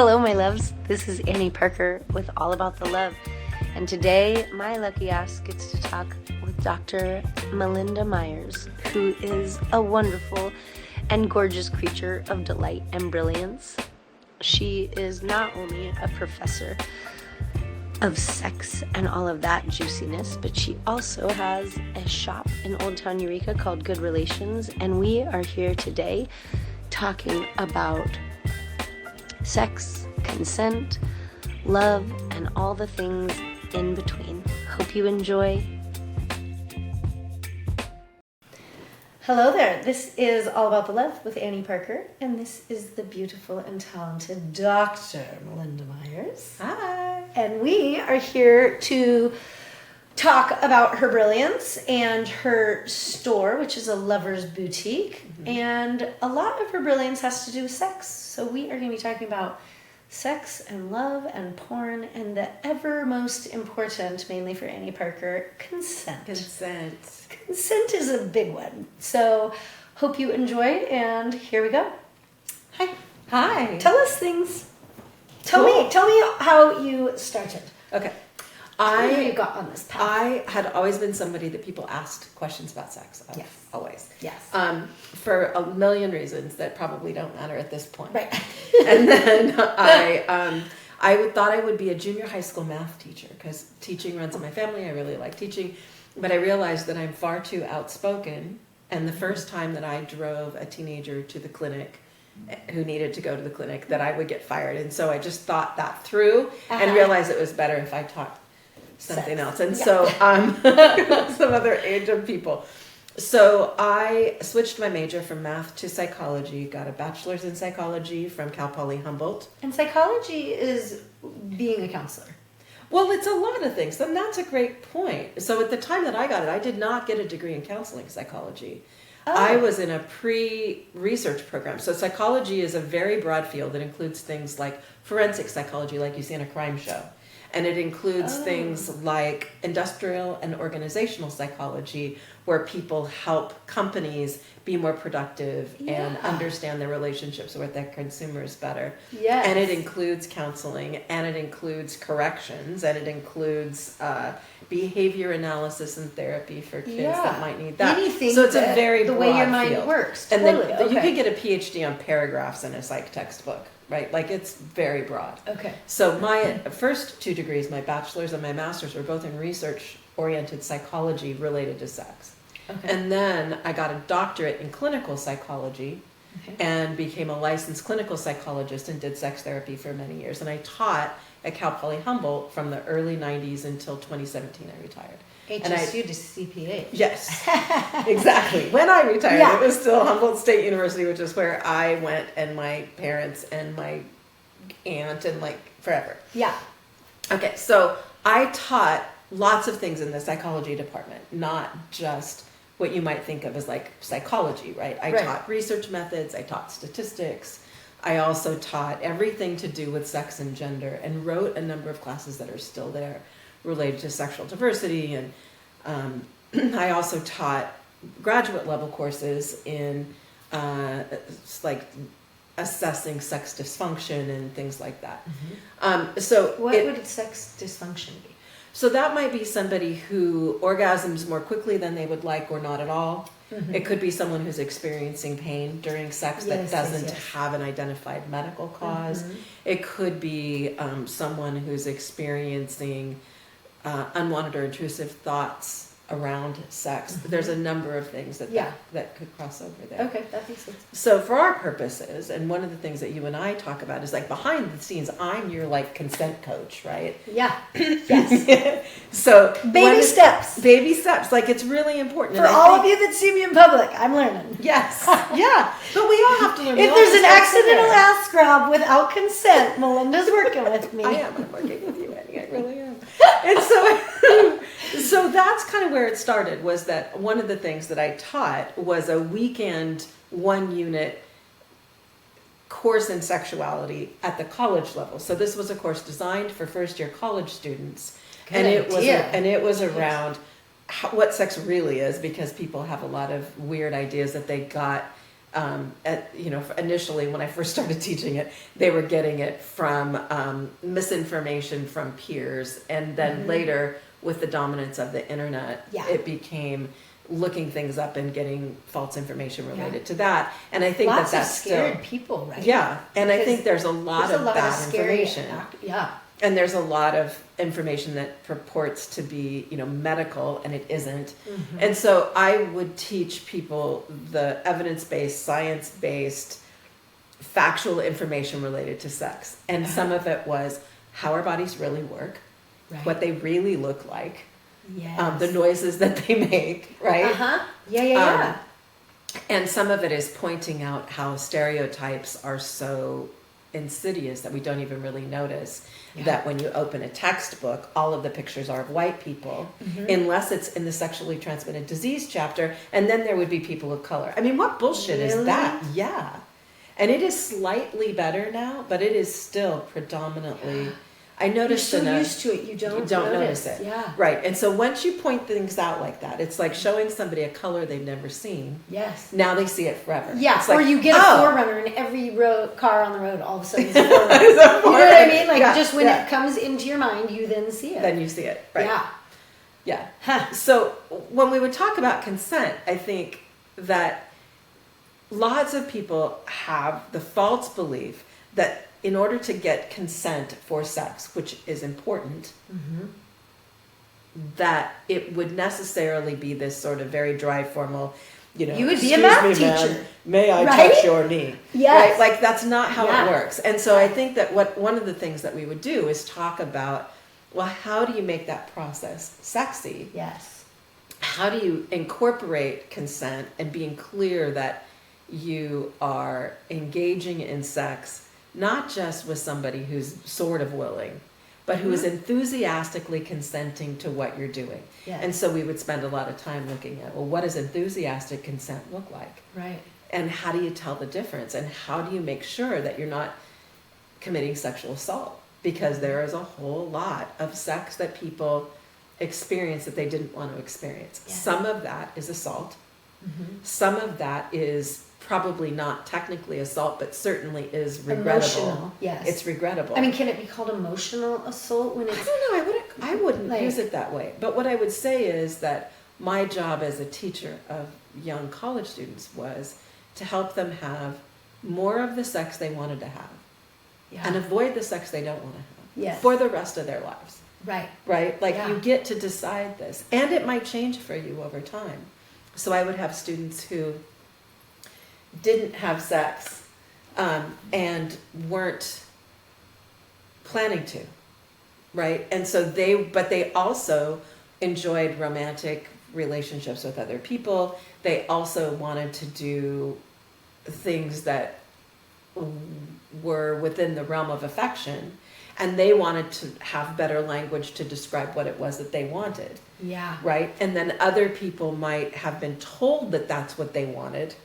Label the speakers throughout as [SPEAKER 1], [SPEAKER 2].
[SPEAKER 1] Hello, my loves. This is Annie Parker with All About the Love. And today, my lucky ass gets to talk with Dr. Melinda Myers, who is a wonderful and gorgeous creature of delight and brilliance. She is not only a professor of sex and all of that juiciness, but she also has a shop in Old Town Eureka called Good Relations. And we are here today talking about sex, consent, love, and all the things in between. Hope you enjoy. Hello there. This is All About the Love with Annie Parker, and this is the beautiful and talented Dr. Melinda Myers.
[SPEAKER 2] Hi.
[SPEAKER 1] And we are here to talk about her brilliance and her store, which is a lover's boutique. Mm-hmm. And a lot of her brilliance has to do with sex. So we are going to be talking about sex and love and porn and the ever most important, mainly for Annie Parker, consent. Consent is a big one. So hope you enjoyed, and here we go.
[SPEAKER 2] Hi.
[SPEAKER 1] Tell us things. Tell me how you started.
[SPEAKER 2] Okay.
[SPEAKER 1] How you got on this path.
[SPEAKER 2] I had always been somebody that people asked questions about sex.
[SPEAKER 1] Yes.
[SPEAKER 2] Always.
[SPEAKER 1] Yes.
[SPEAKER 2] For a million reasons that probably don't matter at this point.
[SPEAKER 1] Right.
[SPEAKER 2] And then I thought I would be a junior high school math teacher because teaching runs in my family. I really like teaching. But I realized that I'm far too outspoken. And the first time that I drove a teenager to the clinic who needed to go to the clinic, that I would get fired. And so I just thought that through and realized it was better if I taught something else. And so some other age of people. So I switched my major from math to psychology, got a bachelor's in psychology from Cal Poly Humboldt.
[SPEAKER 1] And psychology is being a counselor.
[SPEAKER 2] Well, it's a lot of things, and that's a great point. So at the time that I got it, I did not get a degree in counseling psychology. Oh. I was in a pre-research program. So psychology is a very broad field that includes things like forensic psychology, like you see in a crime show. And it includes things like industrial and organizational psychology, where people help companies be more productive and understand their relationships with their consumers better.
[SPEAKER 1] Yes.
[SPEAKER 2] And it includes counseling, and it includes corrections, and it includes behavior analysis and therapy for kids that might need that.
[SPEAKER 1] Anything
[SPEAKER 2] so it's a very broad
[SPEAKER 1] the way your mind
[SPEAKER 2] field.
[SPEAKER 1] Works.
[SPEAKER 2] And
[SPEAKER 1] totally.
[SPEAKER 2] then you could get a PhD on paragraphs in a psych textbook. Right? Like, it's very broad.
[SPEAKER 1] Okay.
[SPEAKER 2] So my first two degrees, my bachelor's and my master's, were both in research-oriented psychology related to sex. Okay. And then I got a doctorate in clinical psychology and became a licensed clinical psychologist and did sex therapy for many years. And I taught at Cal Poly Humboldt from the early 90s until 2017 I retired.
[SPEAKER 1] HSU to CPA.
[SPEAKER 2] Yes, exactly. When I retired, it was still Humboldt State University, which is where I went, and my parents and my aunt, and like forever.
[SPEAKER 1] Yeah.
[SPEAKER 2] Okay, so I taught lots of things in the psychology department, not just what you might think of as like psychology, right? I taught research methods, I taught statistics. I also taught everything to do with sex and gender, and wrote a number of classes that are still there related to sexual diversity. And I also taught graduate level courses in like assessing sex dysfunction and things like that.
[SPEAKER 1] Mm-hmm. So what would sex dysfunction be?
[SPEAKER 2] So that might be somebody who orgasms more quickly than they would like, or not at all. Mm-hmm. It could be someone who's experiencing pain during sex that doesn't have an identified medical cause. Mm-hmm. It could be someone who's experiencing unwanted or intrusive thoughts around sex. Mm-hmm. There's a number of things that could cross over there.
[SPEAKER 1] Okay, that makes sense.
[SPEAKER 2] So for our purposes, and one of the things that you and I talk about is like behind the scenes, I'm your like consent coach, right?
[SPEAKER 1] Yeah. Yes.
[SPEAKER 2] So
[SPEAKER 1] baby steps.
[SPEAKER 2] Baby steps. Like, it's really important.
[SPEAKER 1] For all of you that see me in public, I'm learning.
[SPEAKER 2] Yes. Yeah. But we all have to learn.
[SPEAKER 1] If there's an accidental ass grab without consent, Melinda's working with me.
[SPEAKER 2] I am. I'm working with you, Annie. I really am. And so that's kind of where it started, was that one of the things that I taught was a weekend 1-unit course in sexuality at the college level. So this was a course designed for first-year college students. And it was around what sex really is, because people have a lot of weird ideas that they got Initially when I first started teaching it, they were getting it from misinformation from peers, and then later with the dominance of the internet, it became looking things up and getting false information related to that. And I think that's
[SPEAKER 1] of scared
[SPEAKER 2] still
[SPEAKER 1] people, right?
[SPEAKER 2] Yeah, and I think there's a lot of bad information. And there's a lot of information that purports to be, medical, and it isn't. And so I would teach people the evidence-based, science-based, factual information related to sex. And some of it was how our bodies really work, what they really look like, the noises that they make, right? And some of it is pointing out how stereotypes are so insidious that we don't even really notice. That when you open a textbook, all of the pictures are of white people, unless it's in the sexually transmitted disease chapter, and then there would be people of color. I mean, what bullshit is that? Yeah. And it is slightly better now, but it is still predominantly... I noticed
[SPEAKER 1] you're so used to it, you don't
[SPEAKER 2] notice it.
[SPEAKER 1] Yeah.
[SPEAKER 2] Right. And so once you point things out like that, it's like showing somebody a color they've never seen.
[SPEAKER 1] Yes.
[SPEAKER 2] Now they see it forever.
[SPEAKER 1] Yeah.
[SPEAKER 2] It's like,
[SPEAKER 1] or you get a Forerunner, and every car on the road all of a sudden is a Forerunner. You know what I mean? Like just when it comes into your mind, you then see it.
[SPEAKER 2] Then you see it. Right.
[SPEAKER 1] Yeah.
[SPEAKER 2] Yeah. Huh. So when we would talk about consent, I think that lots of people have the false belief that in order to get consent for sex, which is important, that it would necessarily be this sort of very dry, formal,
[SPEAKER 1] you would be a math teacher.
[SPEAKER 2] Man, may I touch your knee?
[SPEAKER 1] Yes.
[SPEAKER 2] Right? Like that's not how it works. And so I think that one of the things that we would do is talk about, well, how do you make that process sexy?
[SPEAKER 1] Yes.
[SPEAKER 2] How do you incorporate consent and being clear that you are engaging in sex not just with somebody who's sort of willing, but who is enthusiastically consenting to what you're doing. Yes. And so we would spend a lot of time looking at, well, what does enthusiastic consent look like?
[SPEAKER 1] Right.
[SPEAKER 2] And how do you tell the difference? And how do you make sure that you're not committing sexual assault? Because there is a whole lot of sex that people experience that they didn't want to experience. Yes. Some of that is assault. Some of that is probably not technically assault, but certainly is regrettable.
[SPEAKER 1] Emotional, yes.
[SPEAKER 2] It's regrettable.
[SPEAKER 1] I mean, can it be called emotional assault when it's...
[SPEAKER 2] I don't know. I wouldn't use it that way. But what I would say is that my job as a teacher of young college students was to help them have more of the sex they wanted to have and avoid the sex they don't want to have for the rest of their lives.
[SPEAKER 1] Right.
[SPEAKER 2] Right? Like you get to decide this. And it might change for you over time. So I would have students who didn't have sex and weren't planning to, right? And so they also enjoyed romantic relationships with other people. They also wanted to do things that were within the realm of affection, and they wanted to have better language to describe what it was that they wanted.
[SPEAKER 1] Yeah.
[SPEAKER 2] Right? And then other people might have been told that that's what they wanted,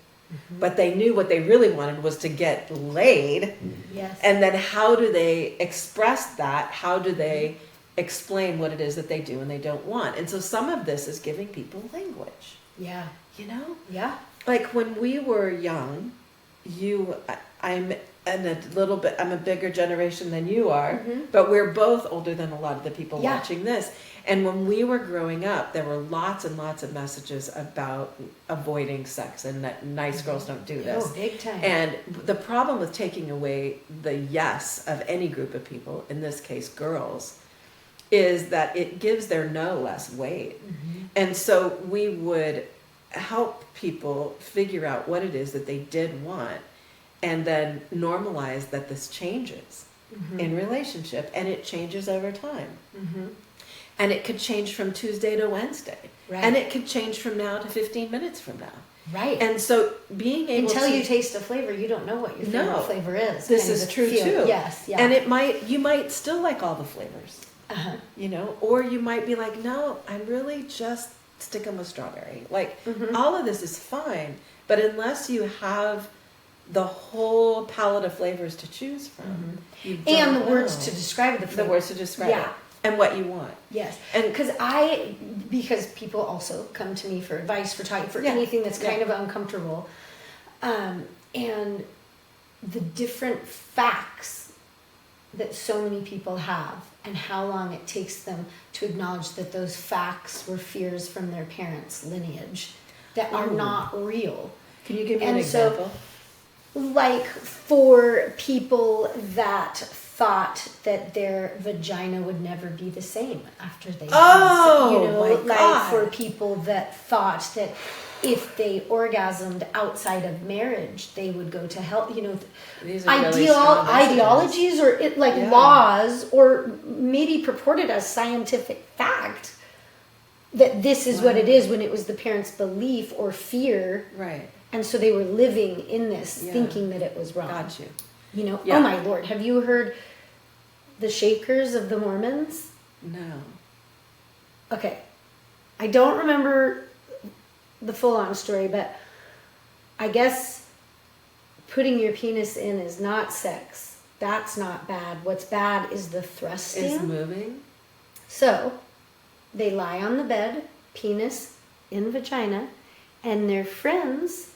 [SPEAKER 2] but they knew what they really wanted was to get laid.
[SPEAKER 1] Yes.
[SPEAKER 2] And then how do they express that? How do they explain what it is that they do and they don't want? And so some of this is giving people language.
[SPEAKER 1] Yeah.
[SPEAKER 2] You know?
[SPEAKER 1] Yeah.
[SPEAKER 2] Like when we were young, I'm a bigger generation than you are, but we're both older than a lot of the people watching this. And when we were growing up, there were lots and lots of messages about avoiding sex and that nice girls don't do this.
[SPEAKER 1] Oh, big time.
[SPEAKER 2] And the problem with taking away the yes of any group of people, in this case girls, is that it gives their no less weight. And so we would help people figure out what it is that they did want, and then normalize that this changes in relationship, and it changes over time. And it could change from Tuesday to Wednesday. Right. And it could change from now to 15 minutes from now.
[SPEAKER 1] Right.
[SPEAKER 2] And so being able
[SPEAKER 1] Until you taste a flavor, you don't know what your favorite flavor is.
[SPEAKER 2] This is true too.
[SPEAKER 1] Yes. Yeah.
[SPEAKER 2] And you might still like all the flavors. You know, or you might be like, no, I'm really just sticking with strawberry. Like all of this is fine, but unless you have the whole palette of flavors to choose from,
[SPEAKER 1] and the words to describe the flavor.
[SPEAKER 2] The words to describe it. And what you want.
[SPEAKER 1] Yes. And because people also come to me for advice, for anything that's kind of uncomfortable.
[SPEAKER 3] And the different facts that so many people have, and how long it takes them to acknowledge that those facts were fears from their parents' lineage that are not real.
[SPEAKER 2] Can you give me an example?
[SPEAKER 3] Like for people that thought that their vagina would never be the same after they
[SPEAKER 2] God.
[SPEAKER 3] For people that thought that if they orgasmed outside of marriage, they would go to hell.
[SPEAKER 2] These are really strong
[SPEAKER 3] Ideologies or laws, or maybe purported as scientific fact that this is what it is, when it was the parents' belief or fear.
[SPEAKER 2] Right.
[SPEAKER 3] And so they were living in this, thinking that it was wrong.
[SPEAKER 2] Got you.
[SPEAKER 3] Oh my Lord, have you heard the Shakers of the Mormons?
[SPEAKER 2] No.
[SPEAKER 3] Okay. I don't remember the full-on story, but I guess putting your penis in is not sex. That's not bad. What's bad is the thrusting.
[SPEAKER 2] Is moving.
[SPEAKER 3] So, they lie on the bed, penis in vagina, and their friends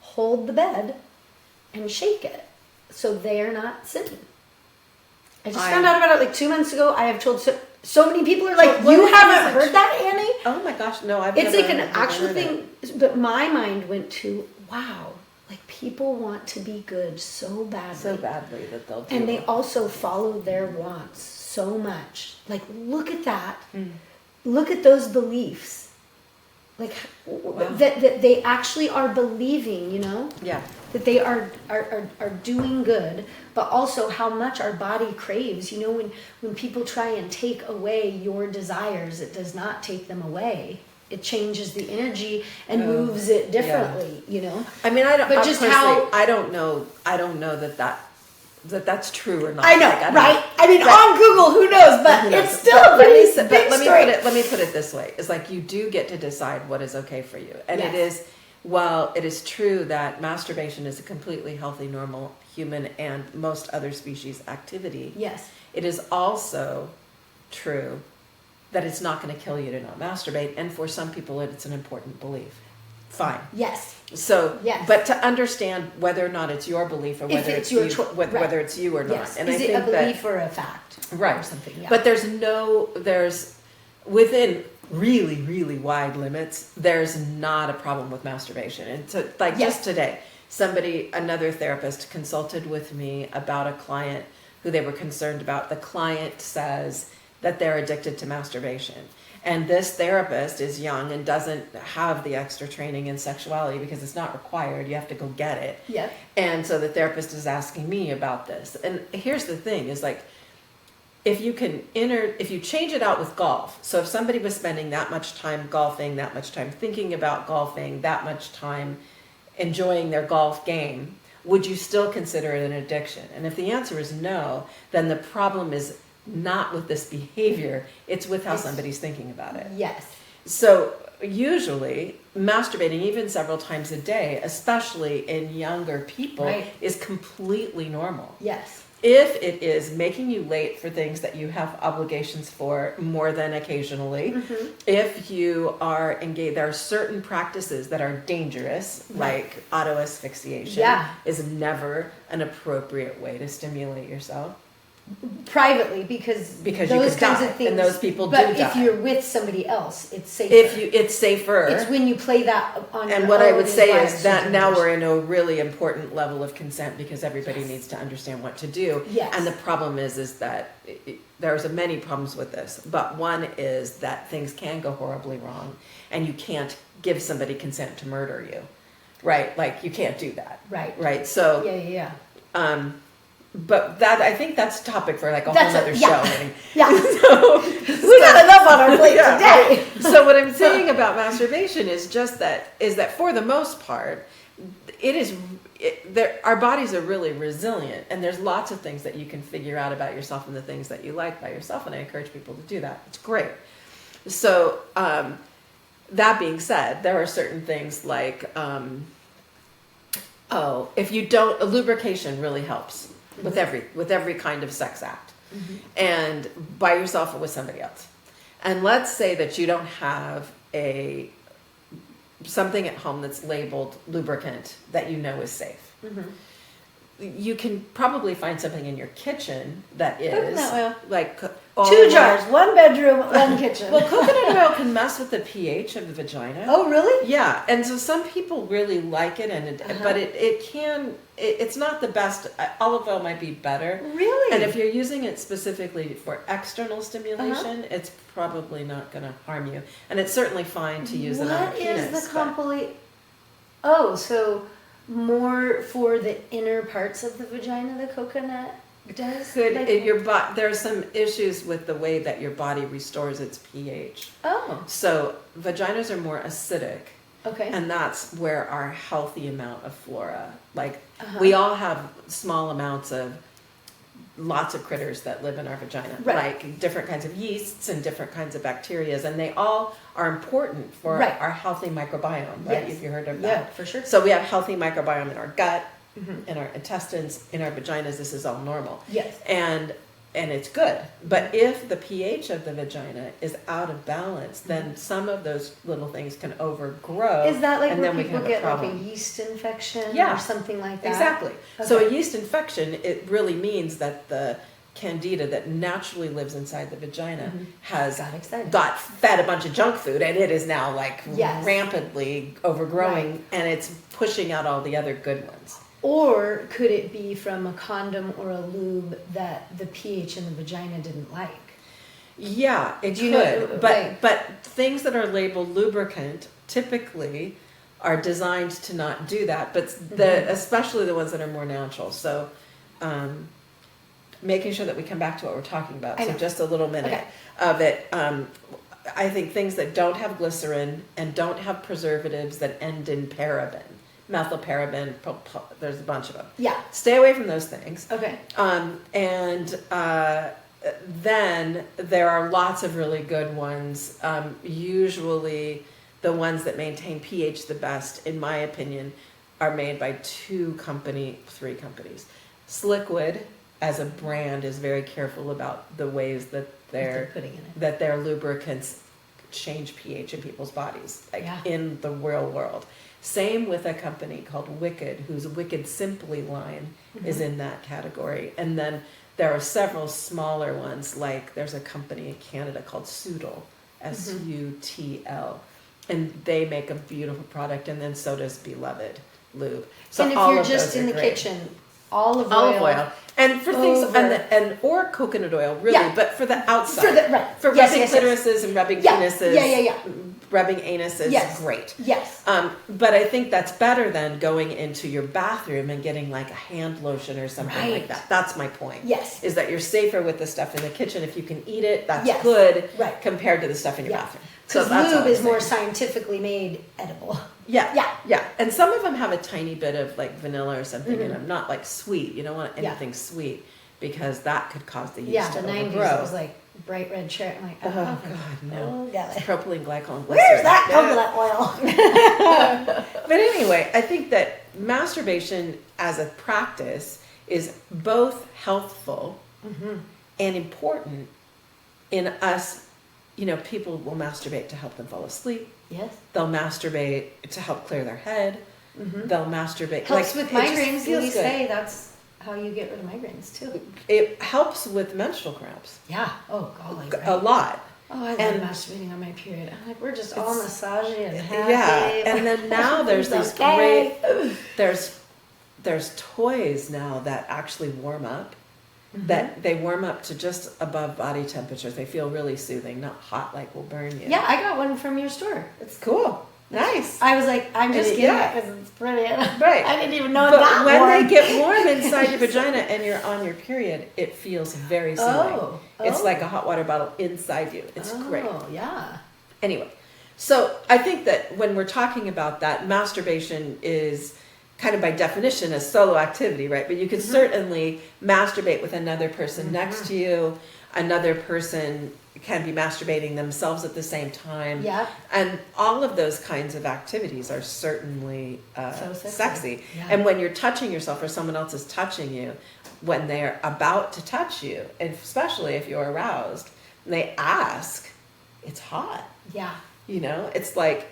[SPEAKER 3] hold the bed and shake it. So they are not sinning. I just found out about it 2 months ago. I have told so many people are like, you haven't heard that, Annie?
[SPEAKER 2] Oh my gosh, no,
[SPEAKER 3] It's like an actual thing. But my mind went to, wow, like people want to be good so badly.
[SPEAKER 2] So badly that they'll do
[SPEAKER 3] And they
[SPEAKER 2] it.
[SPEAKER 3] also follow their wants so much. Like, look at that. Look at those beliefs. Like, that they actually are believing,
[SPEAKER 2] Yeah.
[SPEAKER 3] that they are doing good, but also how much our body craves. When people try and take away your desires, it does not take them away. It changes the energy and moves it differently.
[SPEAKER 2] I mean, I don't.
[SPEAKER 3] But just
[SPEAKER 2] I don't know that's true or not.
[SPEAKER 3] I know, right? I mean, on Google, who knows? But it's still a pretty big story.
[SPEAKER 2] Let me put it this way: it's like you do get to decide what is okay for you, and it is. While it is true that masturbation is a completely healthy, normal human and most other species activity,
[SPEAKER 3] Yes.
[SPEAKER 2] it is also true that it's not going to kill you to not masturbate, and for some people, it's an important belief. Fine.
[SPEAKER 3] Yes.
[SPEAKER 2] So,
[SPEAKER 3] Yes.
[SPEAKER 2] but to understand whether or not it's your belief or whether it's
[SPEAKER 3] your
[SPEAKER 2] you,
[SPEAKER 3] right.
[SPEAKER 2] whether it's you or not,
[SPEAKER 3] Yes.
[SPEAKER 2] and
[SPEAKER 3] Is
[SPEAKER 2] I
[SPEAKER 3] it
[SPEAKER 2] think
[SPEAKER 3] a belief or a fact?
[SPEAKER 2] Right.
[SPEAKER 3] Or something. Yeah.
[SPEAKER 2] But there's within really, really wide limits, there's not a problem with masturbation. And so, just today, another therapist consulted with me about a client who they were concerned about. The client says that they're addicted to masturbation. And this therapist is young and doesn't have the extra training in sexuality because it's not required. You have to go get it.
[SPEAKER 3] Yeah.
[SPEAKER 2] And so the therapist is asking me about this. And here's the thing is if you change it out with golf. So if somebody was spending that much time golfing, that much time thinking about golfing, that much time enjoying their golf game, would you still consider it an addiction? And if the answer is no, then the problem is not with this behavior, it's with how somebody's thinking about it.
[SPEAKER 3] Yes.
[SPEAKER 2] So usually masturbating even several times a day, especially in younger people, is completely normal.
[SPEAKER 3] Yes.
[SPEAKER 2] If it is making you late for things that you have obligations for more than occasionally, if you are engaged, there are certain practices that are dangerous, like auto asphyxiation is never an appropriate way to stimulate yourself.
[SPEAKER 3] Privately, because those kinds of things,
[SPEAKER 2] and those people
[SPEAKER 3] but
[SPEAKER 2] do die.
[SPEAKER 3] If you're with somebody else, it's safer.
[SPEAKER 2] It's safer.
[SPEAKER 3] It's when you play that on your
[SPEAKER 2] And what I would say
[SPEAKER 3] is
[SPEAKER 2] is that now we're in a really important level of consent because everybody needs to understand what to do.
[SPEAKER 3] Yes.
[SPEAKER 2] And the problem is that there's many problems with this, but one is that things can go horribly wrong, and you can't give somebody consent to murder you, right? Like you can't do that, right? So but I think that's a topic for like a whole other show.
[SPEAKER 3] Yeah.
[SPEAKER 2] So,
[SPEAKER 3] we got enough on our plate today.
[SPEAKER 2] So what I'm saying about masturbation is just that for the most part, our bodies are really resilient, and there's lots of things that you can figure out about yourself and the things that you like by yourself, and I encourage people to do that. It's great. So that being said, there are certain things like if you don't, lubrication really helps with every kind of sex act, and by yourself or with somebody else. And let's say that you don't have a something at home that's labeled lubricant that you know is safe. You can probably find something in your kitchen that is
[SPEAKER 3] Coconut oil.
[SPEAKER 2] like
[SPEAKER 3] 2 jars, 1 bedroom, 1 kitchen.
[SPEAKER 2] Well, coconut oil can mess with the pH of the vagina.
[SPEAKER 3] Oh, really?
[SPEAKER 2] Yeah, and so some people really like it, and but it can. It's not the best. Olive oil might be better.
[SPEAKER 3] Really?
[SPEAKER 2] And if you're using it specifically for external stimulation, it's probably not going to harm you. And it's certainly fine to use it on a penis.
[SPEAKER 3] What is the complete? Oh, so more for the inner parts of the vagina, the coconut does?
[SPEAKER 2] There's some issues with the way that your body restores its pH.
[SPEAKER 3] Oh.
[SPEAKER 2] So vaginas are more acidic.
[SPEAKER 3] Okay.
[SPEAKER 2] And that's where our healthy amount of flora, like we all have small amounts of lots of critters that live in our vagina, like different kinds of yeasts and different kinds of bacteria, and they all are important for our healthy microbiome, right? If you heard of that.
[SPEAKER 3] Yeah, for sure.
[SPEAKER 2] So we have healthy microbiome in our gut, in our intestines, in our vaginas. This is all normal.
[SPEAKER 3] Yes.
[SPEAKER 2] And it's good. But if the pH of the vagina is out of balance, then some of those little things can overgrow.
[SPEAKER 3] Is that like
[SPEAKER 2] and
[SPEAKER 3] where
[SPEAKER 2] then
[SPEAKER 3] people
[SPEAKER 2] we can
[SPEAKER 3] get
[SPEAKER 2] have a
[SPEAKER 3] like
[SPEAKER 2] problem.
[SPEAKER 3] a yeast infection
[SPEAKER 2] Yeah.
[SPEAKER 3] or something like that?
[SPEAKER 2] Exactly.
[SPEAKER 3] Okay.
[SPEAKER 2] So a yeast infection, it really means that the candida that naturally lives inside the vagina has got fed a bunch of junk food, and it is now like rampantly overgrowing, and it's pushing out all the other good ones.
[SPEAKER 3] Or could it be from a condom or a lube that the pH in the vagina didn't like?
[SPEAKER 2] Yeah, it could. But things that are labeled lubricant typically are designed to not do that, but especially the ones that are more natural. So making sure that we come back to what we're talking about. So just a little minute of it. I think things that don't have glycerin and don't have preservatives that end in paraben. Methylparaben, there's a bunch of them.
[SPEAKER 3] Yeah.
[SPEAKER 2] Stay away from those things.
[SPEAKER 3] Okay.
[SPEAKER 2] Then there are lots of really good ones. Usually the ones that maintain pH the best, in my opinion, are made by 3 companies. Sliquid, as a brand, is very careful about the ways that their lubricants change pH in people's bodies, in the real world. Same with a company called Wicked, whose Wicked Simply line is in that category. And then there are several smaller ones, like there's a company in Canada called Sutl, Sutl, and they make a beautiful product, and then so does Beloved Lube. So
[SPEAKER 3] and if
[SPEAKER 2] all
[SPEAKER 3] you're
[SPEAKER 2] of
[SPEAKER 3] just
[SPEAKER 2] those
[SPEAKER 3] in
[SPEAKER 2] are
[SPEAKER 3] the
[SPEAKER 2] great.
[SPEAKER 3] kitchen, olive oil.
[SPEAKER 2] And for things, or coconut oil, really, but for the outside. For rubbing clitorises and rubbing penises, rubbing anus is great.
[SPEAKER 3] Yes.
[SPEAKER 2] But I think that's better than going into your bathroom and getting like a hand lotion or something like that. That's my point.
[SPEAKER 3] Yes.
[SPEAKER 2] Is that you're safer with the stuff in the kitchen. If you can eat it, that's good compared to the stuff in your bathroom.
[SPEAKER 3] Because lube is more scientifically made edible.
[SPEAKER 2] Yeah. And some of them have a tiny bit of like vanilla or something in them, not like sweet. You don't want anything sweet because that could cause the yeast to overgrow.
[SPEAKER 3] The 90s, it was like bright red cherry. I'm like,
[SPEAKER 2] oh God, no.
[SPEAKER 3] It's
[SPEAKER 2] propylene glycol.
[SPEAKER 3] Where's that coconut oil?
[SPEAKER 2] But anyway, I think that masturbation as a practice is both healthful and important in us. You know, people will masturbate to help them fall asleep.
[SPEAKER 3] Yes.
[SPEAKER 2] They'll masturbate to help clear their head. They'll masturbate.
[SPEAKER 3] Helps with migraines. We say that's how you get rid of migraines too.
[SPEAKER 2] It helps with menstrual cramps.
[SPEAKER 3] Yeah. Oh, golly. Right.
[SPEAKER 2] A lot.
[SPEAKER 3] Oh, I love masturbating on my period. I'm like, we're just all massaging and happy.
[SPEAKER 2] Yeah. And then now there's these great, there's toys now that actually warm up. That they warm up to just above body temperatures. They feel really soothing, not hot like will burn you.
[SPEAKER 3] Yeah, I got one from your store.
[SPEAKER 2] It's cool. Nice.
[SPEAKER 3] I was like, I'm just getting it because it's pretty.
[SPEAKER 2] Right.
[SPEAKER 3] I didn't even know
[SPEAKER 2] but when they get warm inside your vagina and you're on your period, it feels very soothing. It's like a hot water bottle inside you. It's great.
[SPEAKER 3] Oh, yeah.
[SPEAKER 2] Anyway, so I think that when we're talking about that, masturbation is kind of by definition a solo activity, right? But you can certainly masturbate with another person next to you. Another person can be masturbating themselves at the same time.
[SPEAKER 3] Yeah.
[SPEAKER 2] And all of those kinds of activities are certainly
[SPEAKER 3] so
[SPEAKER 2] sexy.
[SPEAKER 3] Yeah.
[SPEAKER 2] And when you're touching yourself or someone else is touching you, when they're about to touch you, and especially if you're aroused, and they ask, it's hot.
[SPEAKER 3] Yeah.
[SPEAKER 2] You know, it's like,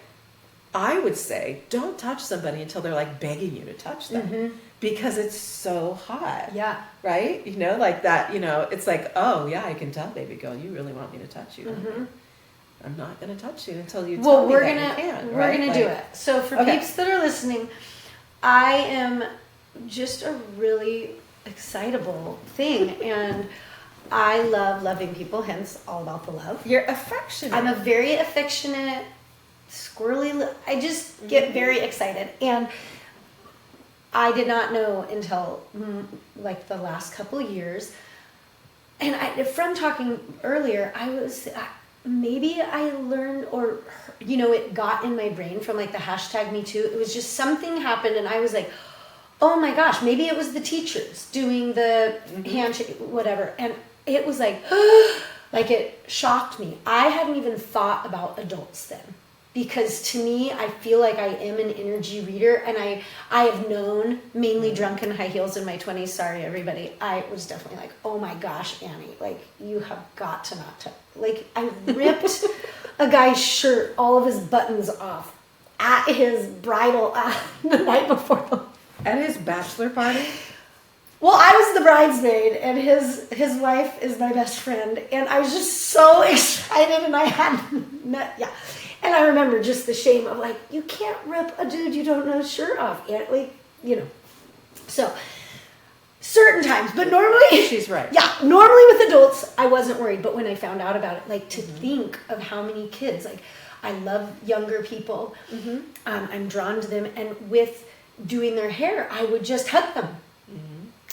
[SPEAKER 2] I would say, don't touch somebody until they're like begging you to touch them, because it's so hot.
[SPEAKER 3] Yeah.
[SPEAKER 2] Right? You know, like that, you know, it's like, oh yeah, I can tell, baby girl, you really want me to touch you. I'm not going to touch you until you tell me that you can.
[SPEAKER 3] We're going to do it. So for peeps that are listening, I am just a really excitable thing, and I love loving people, hence all about the love.
[SPEAKER 2] You're affectionate.
[SPEAKER 3] I'm a very affectionate, squirrely, I just get very excited. And I did not know until like the last couple of years. And from talking earlier, maybe I learned, or, you know, it got in my brain from like the hashtag Me Too. It was just something happened and I was like, oh my gosh, maybe it was the teachers doing the handshake, whatever. And it was like, like it shocked me. I hadn't even thought about adults then. Because to me, I feel like I am an energy reader, and I have known, mainly drunk in high heels in my 20s, sorry everybody, I was definitely like, oh my gosh, Annie, like, you have got to not touch. Like, I ripped a guy's shirt, all of his buttons off, at his bridal the night before.
[SPEAKER 2] At his bachelor party?
[SPEAKER 3] Well, I was the bridesmaid, and his wife is my best friend, and I was just so excited, and I hadn't met, And I remember just the shame of like, you can't rip a dude you don't know shirt off. Like, you know. So, certain times. But normally...
[SPEAKER 2] She's right.
[SPEAKER 3] Yeah. Normally with adults, I wasn't worried. But when I found out about it, like to think of how many kids, like I love younger people. I'm drawn to them. And with doing their hair, I would just hug them.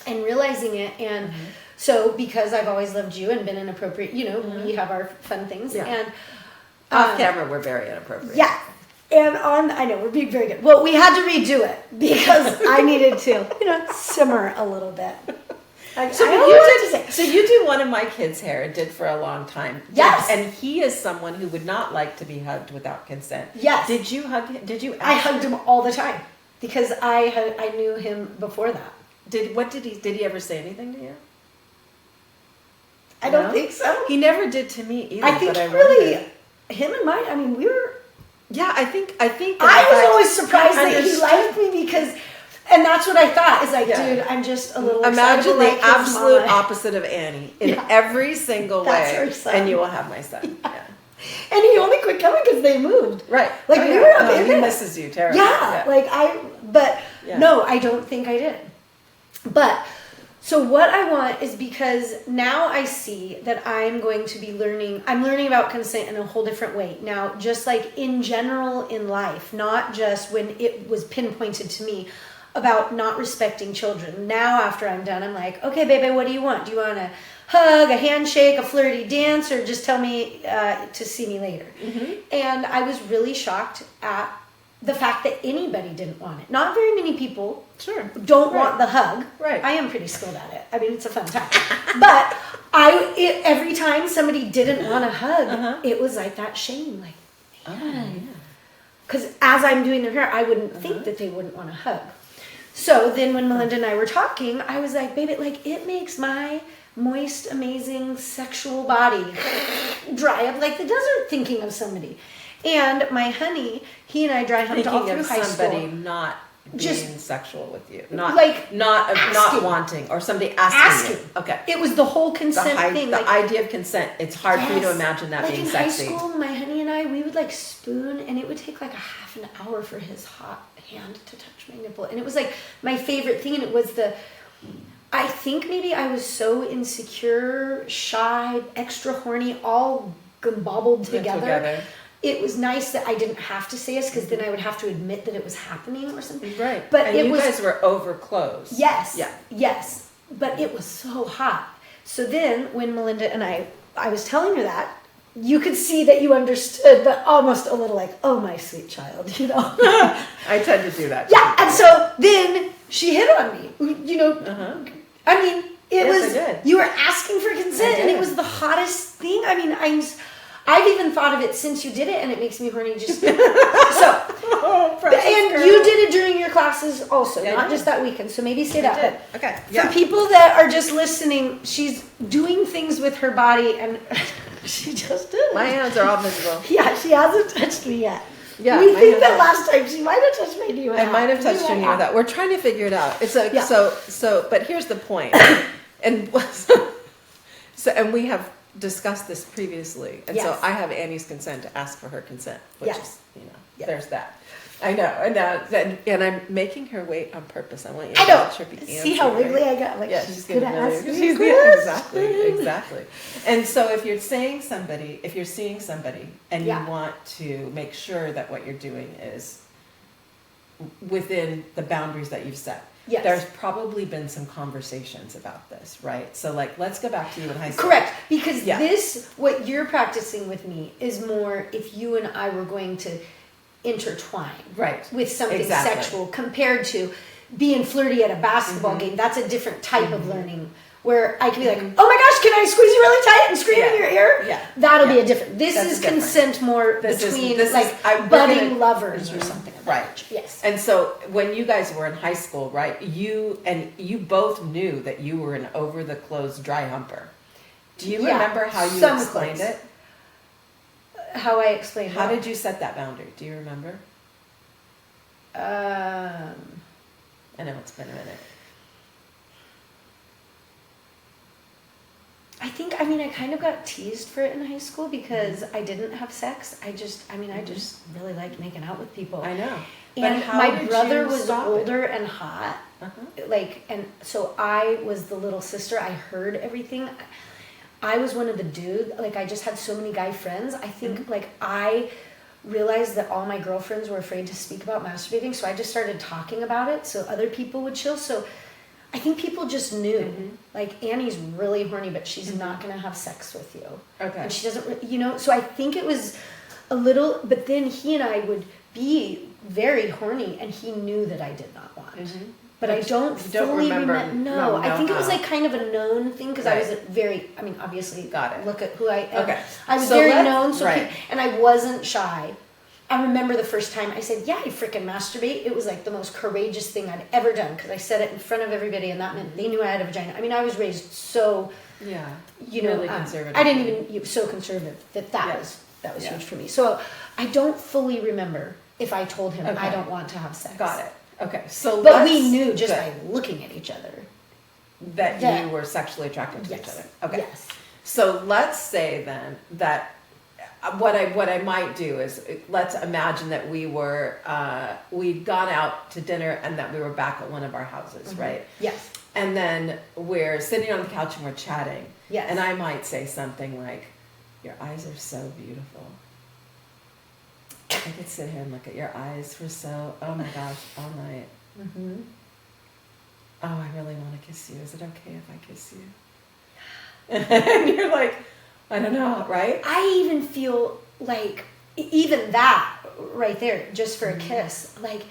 [SPEAKER 3] And realizing it. And so because I've always loved you and been inappropriate, you know, we have our fun things.
[SPEAKER 2] Yeah.
[SPEAKER 3] And...
[SPEAKER 2] Off camera, we're very inappropriate.
[SPEAKER 3] Yeah. And I know, we're being very good. Well, we had to redo it because I needed to, you know, simmer a little bit.
[SPEAKER 2] So you do one of my kids' hair and did for a long time.
[SPEAKER 3] Yes.
[SPEAKER 2] And he is someone who would not like to be hugged without consent.
[SPEAKER 3] Yes.
[SPEAKER 2] Did you hug him? Did you ask
[SPEAKER 3] I hugged him all the time because I knew him before that.
[SPEAKER 2] Did he ever say anything to you?
[SPEAKER 3] I don't think so.
[SPEAKER 2] He never did to me either.
[SPEAKER 3] I think
[SPEAKER 2] but
[SPEAKER 3] him and mine, I mean, we were...
[SPEAKER 2] Yeah, I think.
[SPEAKER 3] I was always surprised that he liked me because... And that's what I thought. Is like, dude, I'm just a little
[SPEAKER 2] Imagine
[SPEAKER 3] excited.
[SPEAKER 2] the absolute opposite of Annie in every single way. And you will have my son. Yeah.
[SPEAKER 3] And he only quit coming because they moved.
[SPEAKER 2] Right.
[SPEAKER 3] Like, we were up in
[SPEAKER 2] he misses you terribly.
[SPEAKER 3] No, I don't think I did. But... So what I want is, because now I see that I'm going to be I'm learning about consent in a whole different way. Now, just like in general in life, not just when it was pinpointed to me about not respecting children. Now, after I'm done, I'm like, okay, baby, what do you want? Do you want a hug, a handshake, a flirty dance, or just tell me to see me later? And I was really shocked at the fact that anybody didn't want it. Not very many people don't want the hug. Right. I am pretty skilled at it. I mean, it's a fun time. But every time somebody didn't want a hug, it was like that shame. Like, because as I'm doing their hair, I wouldn't think that they wouldn't want a hug. So then when Melinda and I were talking, I was like, baby, like, it makes my moist, amazing, sexual body dry up like the desert thinking of somebody. And my honey, he and I dry humped all through high school.
[SPEAKER 2] Somebody not being sexual with you, not wanting, or somebody asking you. Okay,
[SPEAKER 3] it was the whole consent thing.
[SPEAKER 2] The idea of consent. It's hard for you to imagine that being sexy.
[SPEAKER 3] In high school, my honey and I, we would like spoon, and it would take like a half an hour for his hot hand to touch my nipple, and it was like my favorite thing. And it was I think maybe I was so insecure, shy, extra horny, all gobbled together. It was nice that I didn't have to say this, because then I would have to admit that it was happening or something.
[SPEAKER 2] Right.
[SPEAKER 3] But
[SPEAKER 2] and you guys were over close.
[SPEAKER 3] Yes. Yeah. Yes. But it was so hot. So then when Melinda and I was telling her that, you could see that you understood, but almost a little like, oh, my sweet child, you know.
[SPEAKER 2] I tend to do that.
[SPEAKER 3] Yeah. And so then she hit on me, you know. I mean, you were asking for consent, and it was the hottest thing. I mean, I've even thought of it since you did it, and it makes me horny just... and you did it during your classes also, not just that weekend, so maybe say that.
[SPEAKER 2] Okay.
[SPEAKER 3] For people that are just listening, she's doing things with her body, and she just did it.
[SPEAKER 2] My hands are all visible.
[SPEAKER 3] Yeah, she hasn't touched me yet.
[SPEAKER 2] Yeah,
[SPEAKER 3] we
[SPEAKER 2] I
[SPEAKER 3] think
[SPEAKER 2] know
[SPEAKER 3] that
[SPEAKER 2] that.
[SPEAKER 3] last time she might have touched my knee with
[SPEAKER 2] I might have touched your knee with that. We're trying to figure it out. It's a,
[SPEAKER 3] Yeah.
[SPEAKER 2] so, but here's the point. And and we have discussed this previously. And so
[SPEAKER 3] Yes.
[SPEAKER 2] I have Annie's consent to ask for her consent, which
[SPEAKER 3] Yes.
[SPEAKER 2] is,
[SPEAKER 3] Yes.
[SPEAKER 2] there's that. I know, and I'm making her wait on purpose. I want you
[SPEAKER 3] I
[SPEAKER 2] to
[SPEAKER 3] know.
[SPEAKER 2] watch her be
[SPEAKER 3] See how
[SPEAKER 2] answering.
[SPEAKER 3] wiggly I got? Like,
[SPEAKER 2] Yeah,
[SPEAKER 3] she's
[SPEAKER 2] gonna
[SPEAKER 3] gonna ask me
[SPEAKER 2] she's
[SPEAKER 3] questions.
[SPEAKER 2] exactly. And so if you're seeing somebody and
[SPEAKER 3] Yeah.
[SPEAKER 2] you want to make sure that what you're doing is within the boundaries that you've set.
[SPEAKER 3] Yes.
[SPEAKER 2] There's probably been some conversations about this, right? So like, let's go back to you in high school.
[SPEAKER 3] Correct, because
[SPEAKER 2] Yeah.
[SPEAKER 3] what you're practicing with me is more if you and I were going to intertwine
[SPEAKER 2] Right.
[SPEAKER 3] with something
[SPEAKER 2] Exactly.
[SPEAKER 3] sexual compared to being flirty at a basketball game. That's a different type of learning where I can be like, oh my gosh, can I squeeze you really tight and scream in your ear?
[SPEAKER 2] Yeah.
[SPEAKER 3] That'll be
[SPEAKER 2] Yeah.
[SPEAKER 3] a different. This
[SPEAKER 2] That's
[SPEAKER 3] is
[SPEAKER 2] different.
[SPEAKER 3] consent more
[SPEAKER 2] This is-
[SPEAKER 3] between
[SPEAKER 2] this is-
[SPEAKER 3] like
[SPEAKER 2] we're
[SPEAKER 3] budding
[SPEAKER 2] gonna-
[SPEAKER 3] lovers or something. Of that
[SPEAKER 2] Right.
[SPEAKER 3] nature. Yes.
[SPEAKER 2] And so when you guys were in high school, right, you both knew that you were an over the clothes dry humper. Do you
[SPEAKER 3] Yeah,
[SPEAKER 2] remember how you
[SPEAKER 3] some
[SPEAKER 2] explained
[SPEAKER 3] clothes.
[SPEAKER 2] it?
[SPEAKER 3] How I explain
[SPEAKER 2] How
[SPEAKER 3] what?
[SPEAKER 2] did you set that boundary? Do you remember?
[SPEAKER 3] Um,
[SPEAKER 2] I know it's been a minute.
[SPEAKER 3] I think, I mean, I kind of got teased for it in high school because I didn't have sex. I just really liked making out with people.
[SPEAKER 2] I know.
[SPEAKER 3] And
[SPEAKER 2] how
[SPEAKER 3] my
[SPEAKER 2] did
[SPEAKER 3] brother
[SPEAKER 2] you
[SPEAKER 3] was
[SPEAKER 2] stop it?
[SPEAKER 3] older and hot.
[SPEAKER 2] Uh-huh.
[SPEAKER 3] Like, and so I was the little sister. I heard everything. I was one of the dudes. Like, I just had so many guy friends. I think, like, I realized that all my girlfriends were afraid to speak about masturbating. So I just started talking about it so other people would chill. So I think people just knew, like, Annie's really horny, but she's not going to have sex with you.
[SPEAKER 2] Okay.
[SPEAKER 3] And she doesn't, so I think it was a little, but then he and I would be very horny, and he knew that I did not want. But I don't
[SPEAKER 2] you don't
[SPEAKER 3] fully
[SPEAKER 2] remember-
[SPEAKER 3] remember. No,
[SPEAKER 2] no,
[SPEAKER 3] I think it was
[SPEAKER 2] how.
[SPEAKER 3] like kind of a known thing because I
[SPEAKER 2] Right.
[SPEAKER 3] was very, I mean, obviously,
[SPEAKER 2] Got it.
[SPEAKER 3] look at who I am.
[SPEAKER 2] Okay.
[SPEAKER 3] I was
[SPEAKER 2] So
[SPEAKER 3] very
[SPEAKER 2] let's-
[SPEAKER 3] known, so
[SPEAKER 2] right.
[SPEAKER 3] and I wasn't shy. I remember the first time I said, yeah, I freaking masturbate. It was like the most courageous thing I'd ever done because I said it in front of everybody and that meant they knew I had a vagina. I mean, I was raised so,
[SPEAKER 2] Yeah.
[SPEAKER 3] really
[SPEAKER 2] conservative.
[SPEAKER 3] I didn't even, so conservative that
[SPEAKER 2] Yeah.
[SPEAKER 3] was
[SPEAKER 2] Yeah.
[SPEAKER 3] huge for me. So I don't fully remember if I told him
[SPEAKER 2] Okay.
[SPEAKER 3] I don't want to have sex.
[SPEAKER 2] Got it. Okay. So
[SPEAKER 3] But we
[SPEAKER 2] let's-
[SPEAKER 3] knew just
[SPEAKER 2] good.
[SPEAKER 3] by looking at each other.
[SPEAKER 2] that
[SPEAKER 3] Yeah.
[SPEAKER 2] you were sexually attracted to each
[SPEAKER 3] Yes.
[SPEAKER 2] other. Okay.
[SPEAKER 3] Yes.
[SPEAKER 2] So let's say then that what I might do is let's imagine that we were we'd gone out to dinner and that we were back at one of our houses, right?
[SPEAKER 3] Yes.
[SPEAKER 2] And then we're sitting on the couch and we're chatting.
[SPEAKER 3] Yes.
[SPEAKER 2] And I might say something like, "Your eyes are so beautiful." I could sit here and look at your eyes for oh my gosh, all night.
[SPEAKER 3] Mm-hmm.
[SPEAKER 2] Oh, I really want to kiss you. Is it okay if I kiss you? And you're like, I don't know, right?
[SPEAKER 3] I even feel like even that right there, just for a kiss, like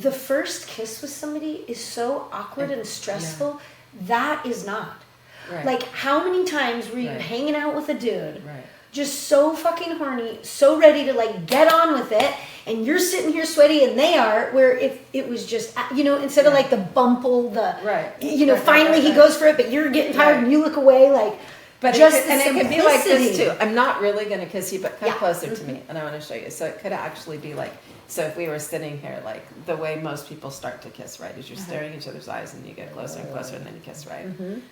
[SPEAKER 3] the first kiss with somebody is so awkward and stressful. That is not.
[SPEAKER 2] Right.
[SPEAKER 3] Like, how many times were you
[SPEAKER 2] Right.
[SPEAKER 3] hanging out with a dude,
[SPEAKER 2] Right.
[SPEAKER 3] just so fucking horny, so ready to like get on with it, and you're sitting here sweaty, and they are. Where if it was just, instead of
[SPEAKER 2] Yeah.
[SPEAKER 3] like the bumple, the
[SPEAKER 2] Right. Right,
[SPEAKER 3] finally
[SPEAKER 2] right,
[SPEAKER 3] he
[SPEAKER 2] right.
[SPEAKER 3] goes for it, but you're getting tired
[SPEAKER 2] Right.
[SPEAKER 3] and you look away, like.
[SPEAKER 2] But
[SPEAKER 3] just
[SPEAKER 2] it could be like this
[SPEAKER 3] simplicity.
[SPEAKER 2] too. I'm not really going to kiss you, but come
[SPEAKER 3] Yeah.
[SPEAKER 2] closer to me, and I want to show you. So it could actually be like, so if we were sitting here, like the way most people start to kiss, right, is you're staring each other's eyes and you get closer and closer, and then you kiss, right?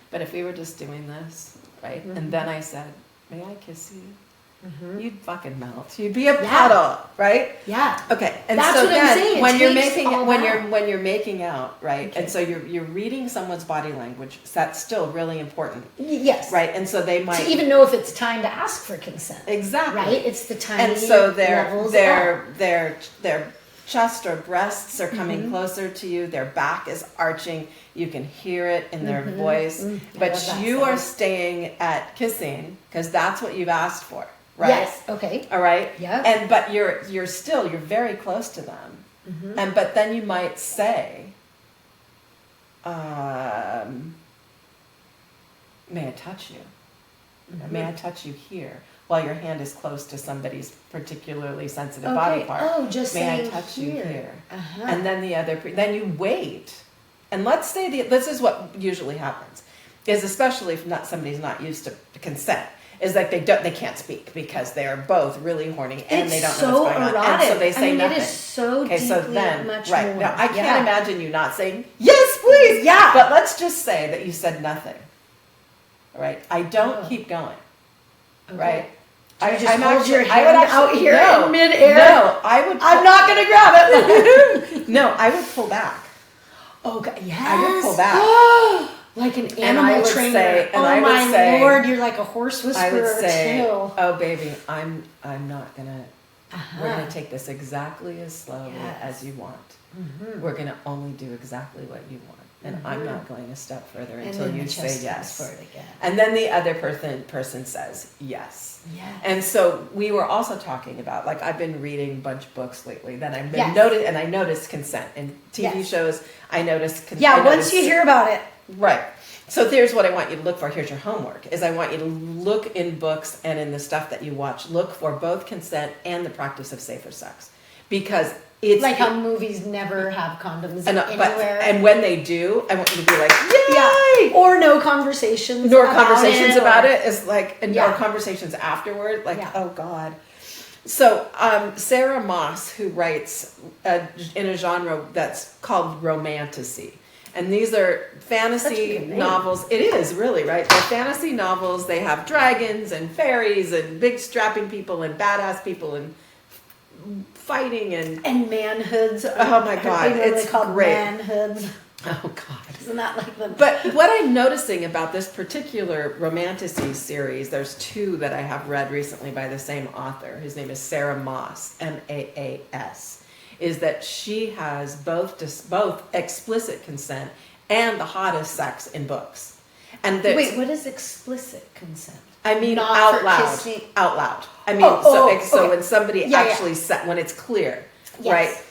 [SPEAKER 2] But if we were just doing this, right, and then I said, "May I kiss you?" You'd fucking melt. You'd be a puddle, right?
[SPEAKER 3] Yeah.
[SPEAKER 2] Okay, and
[SPEAKER 3] That's
[SPEAKER 2] so
[SPEAKER 3] what I'm
[SPEAKER 2] then
[SPEAKER 3] saying. It
[SPEAKER 2] when you're
[SPEAKER 3] takes
[SPEAKER 2] making
[SPEAKER 3] all
[SPEAKER 2] when
[SPEAKER 3] that.
[SPEAKER 2] you're making out, right,
[SPEAKER 3] Okay.
[SPEAKER 2] and so you're reading someone's body language. So that's still really important,
[SPEAKER 3] Yes.
[SPEAKER 2] right? And so they might
[SPEAKER 3] To even know if it's time to ask for consent.
[SPEAKER 2] exactly
[SPEAKER 3] Right? It's the time.
[SPEAKER 2] and so
[SPEAKER 3] levels
[SPEAKER 2] their chest or breasts are coming
[SPEAKER 3] Mm-hmm.
[SPEAKER 2] closer to you. Their back is arching. You can hear it in their voice,
[SPEAKER 3] I
[SPEAKER 2] but
[SPEAKER 3] love that
[SPEAKER 2] you
[SPEAKER 3] sound.
[SPEAKER 2] are staying at kissing because that's what you've asked for, right?
[SPEAKER 3] Yes. Okay.
[SPEAKER 2] All right.
[SPEAKER 3] Yeah.
[SPEAKER 2] And but you're very close to them, and but then you might say, "May I touch you? May I touch you here?" While your hand is close to somebody's particularly sensitive body
[SPEAKER 3] Okay.
[SPEAKER 2] part.
[SPEAKER 3] Oh, just
[SPEAKER 2] May I
[SPEAKER 3] saying
[SPEAKER 2] touch you here?
[SPEAKER 3] Uh-huh.
[SPEAKER 2] And then then you wait, and let's say this is what usually happens, is especially if somebody's not used to consent, is like they can't speak because they are both really horny and they don't
[SPEAKER 3] so
[SPEAKER 2] know what's going
[SPEAKER 3] erotic.
[SPEAKER 2] on. And so they say nothing.
[SPEAKER 3] It is so
[SPEAKER 2] okay,
[SPEAKER 3] deeply
[SPEAKER 2] so then,
[SPEAKER 3] much
[SPEAKER 2] right.
[SPEAKER 3] more.
[SPEAKER 2] Now, I can't imagine you not saying, yes, please.
[SPEAKER 3] Yeah.
[SPEAKER 2] But let's just say that you said nothing. Right? I don't keep going.
[SPEAKER 3] Okay.
[SPEAKER 2] Right?
[SPEAKER 3] So you just
[SPEAKER 2] I'm
[SPEAKER 3] hold your
[SPEAKER 2] I would
[SPEAKER 3] hand
[SPEAKER 2] actually,
[SPEAKER 3] out here
[SPEAKER 2] no,
[SPEAKER 3] in midair?
[SPEAKER 2] No, I would.
[SPEAKER 3] I'm not going to grab it.
[SPEAKER 2] No, I would pull back.
[SPEAKER 3] Okay, yes.
[SPEAKER 2] I would pull back.
[SPEAKER 3] Like an
[SPEAKER 2] And I
[SPEAKER 3] animal
[SPEAKER 2] would
[SPEAKER 3] trainer.
[SPEAKER 2] say- and I would
[SPEAKER 3] my
[SPEAKER 2] say-
[SPEAKER 3] Lord, you're like a horse whisperer
[SPEAKER 2] I would say,
[SPEAKER 3] too.
[SPEAKER 2] oh baby, I'm not gonna.
[SPEAKER 3] Uh-huh.
[SPEAKER 2] We're gonna take this exactly as slowly
[SPEAKER 3] Yes.
[SPEAKER 2] as you want.
[SPEAKER 3] Mhm.
[SPEAKER 2] We're gonna only do exactly what you want, and I'm not going a step further
[SPEAKER 3] And
[SPEAKER 2] until
[SPEAKER 3] then
[SPEAKER 2] you
[SPEAKER 3] the
[SPEAKER 2] say
[SPEAKER 3] chest
[SPEAKER 2] yes.
[SPEAKER 3] comes forward again.
[SPEAKER 2] And then the other person says yes.
[SPEAKER 3] Yes.
[SPEAKER 2] And so we were also talking about, like, I've been reading a bunch of books lately that I've been
[SPEAKER 3] Yes.
[SPEAKER 2] and I noticed consent in TV
[SPEAKER 3] Yes.
[SPEAKER 2] shows. I noticed consent.
[SPEAKER 3] Yeah, once you hear about it.
[SPEAKER 2] Right. So here's what I want you to look for. Here's your homework. Is I want you to look in books and in the stuff that you watch. Look for both consent and the practice of safer sex, because it's
[SPEAKER 3] Like how movies never have condoms
[SPEAKER 2] and,
[SPEAKER 3] anywhere.
[SPEAKER 2] and when they do, I want you to be like, yay!
[SPEAKER 3] yeah. Or no conversations.
[SPEAKER 2] Nor
[SPEAKER 3] about
[SPEAKER 2] conversations
[SPEAKER 3] it,
[SPEAKER 2] about
[SPEAKER 3] or-
[SPEAKER 2] it is like, and
[SPEAKER 3] Yeah.
[SPEAKER 2] or conversations afterward, like,
[SPEAKER 3] Yeah.
[SPEAKER 2] oh God. So Sarah Moss, who writes in a genre that's called romantasy, and these are
[SPEAKER 3] Such a
[SPEAKER 2] fantasy
[SPEAKER 3] good name.
[SPEAKER 2] novels. It is really, right? They're fantasy novels. They have dragons and fairies and big strapping people and badass people and fighting and
[SPEAKER 3] And manhoods.
[SPEAKER 2] Oh my God, it's
[SPEAKER 3] called
[SPEAKER 2] great.
[SPEAKER 3] manhoods.
[SPEAKER 2] oh God.
[SPEAKER 3] Isn't that like the...
[SPEAKER 2] But what I'm noticing about this particular romantasy series, there's two that I have read recently by the same author. His name is Sarah Moss, Maas, is that she has both explicit consent and the hottest sex in books. And that's,
[SPEAKER 3] Wait, what is explicit consent?
[SPEAKER 2] I mean,
[SPEAKER 3] Not
[SPEAKER 2] out
[SPEAKER 3] for
[SPEAKER 2] loud.
[SPEAKER 3] kissing.
[SPEAKER 2] Out loud. I mean,
[SPEAKER 3] so
[SPEAKER 2] so
[SPEAKER 3] okay.
[SPEAKER 2] when somebody
[SPEAKER 3] Yeah, yeah.
[SPEAKER 2] actually when it's clear,
[SPEAKER 3] Yes.
[SPEAKER 2] right?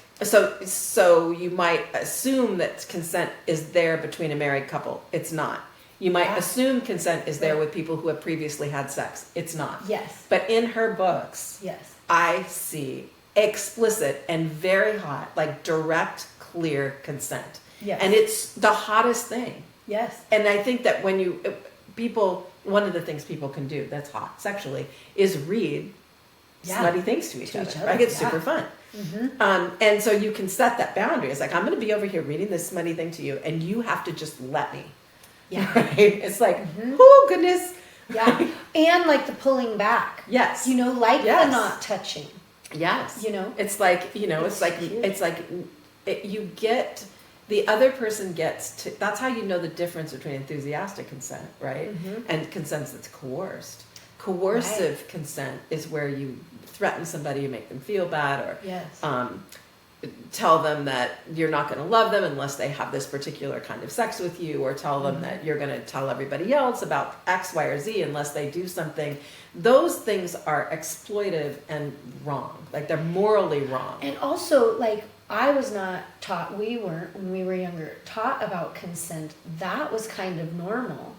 [SPEAKER 2] So you might assume that consent is there between a married couple. It's not. You might
[SPEAKER 3] Yeah.
[SPEAKER 2] assume consent is there with people who have previously had sex. It's not.
[SPEAKER 3] Yes.
[SPEAKER 2] But in her books,
[SPEAKER 3] Yes.
[SPEAKER 2] I see explicit and very hot, like direct, clear consent.
[SPEAKER 3] Yes.
[SPEAKER 2] And it's the hottest thing.
[SPEAKER 3] Yes.
[SPEAKER 2] And I think that when one of the things people can do that's hot sexually is read
[SPEAKER 3] Yeah.
[SPEAKER 2] slutty things to each other. Right? It's
[SPEAKER 3] yeah.
[SPEAKER 2] super fun.
[SPEAKER 3] Mm-hmm.
[SPEAKER 2] And so you can set that boundary. It's like, I'm going to be over here reading this smutty thing to you, and you have to just let me.
[SPEAKER 3] Yeah.
[SPEAKER 2] Right? It's like, oh, goodness.
[SPEAKER 3] Yeah. And like the pulling back.
[SPEAKER 2] Yes.
[SPEAKER 3] You know, like
[SPEAKER 2] Yes.
[SPEAKER 3] the not touching.
[SPEAKER 2] Yes.
[SPEAKER 3] You know?
[SPEAKER 2] It's like, you get, the other person gets to, that's how you know the difference between enthusiastic consent, right? And consent that's coerced. Coercive consent is where you threaten somebody, you make them feel bad, or
[SPEAKER 3] Yes.
[SPEAKER 2] tell them that you're not going to love them unless they have this particular kind of sex with you, or tell them that you're going to tell everybody else about X, Y, or Z unless they do something. Those things are exploitive and wrong. Like, they're morally wrong.
[SPEAKER 3] And also, like, I was not taught, we weren't, when we were younger, taught about consent. That was kind of normal.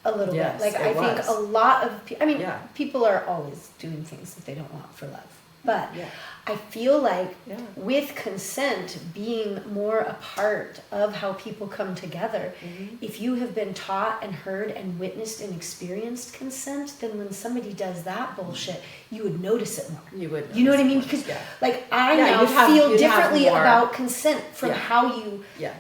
[SPEAKER 3] A little
[SPEAKER 2] Yes,
[SPEAKER 3] bit. Like,
[SPEAKER 2] it
[SPEAKER 3] I think
[SPEAKER 2] was.
[SPEAKER 3] a lot of,
[SPEAKER 2] Yeah.
[SPEAKER 3] people are always doing things that they don't want for love. But
[SPEAKER 2] Yeah.
[SPEAKER 3] I feel like
[SPEAKER 2] Yeah.
[SPEAKER 3] with consent being more a part of how people come together, if you have been taught and heard and witnessed and experienced consent, then when somebody does that bullshit, you would notice it more.
[SPEAKER 2] You would.
[SPEAKER 3] You know what I mean?
[SPEAKER 2] notice
[SPEAKER 3] Because,
[SPEAKER 2] more.
[SPEAKER 3] like, I
[SPEAKER 2] Yeah,
[SPEAKER 3] now
[SPEAKER 2] you'd have-
[SPEAKER 3] feel
[SPEAKER 2] you'd have
[SPEAKER 3] differently
[SPEAKER 2] more-
[SPEAKER 3] about consent from
[SPEAKER 2] Yeah.
[SPEAKER 3] how you
[SPEAKER 2] Yeah.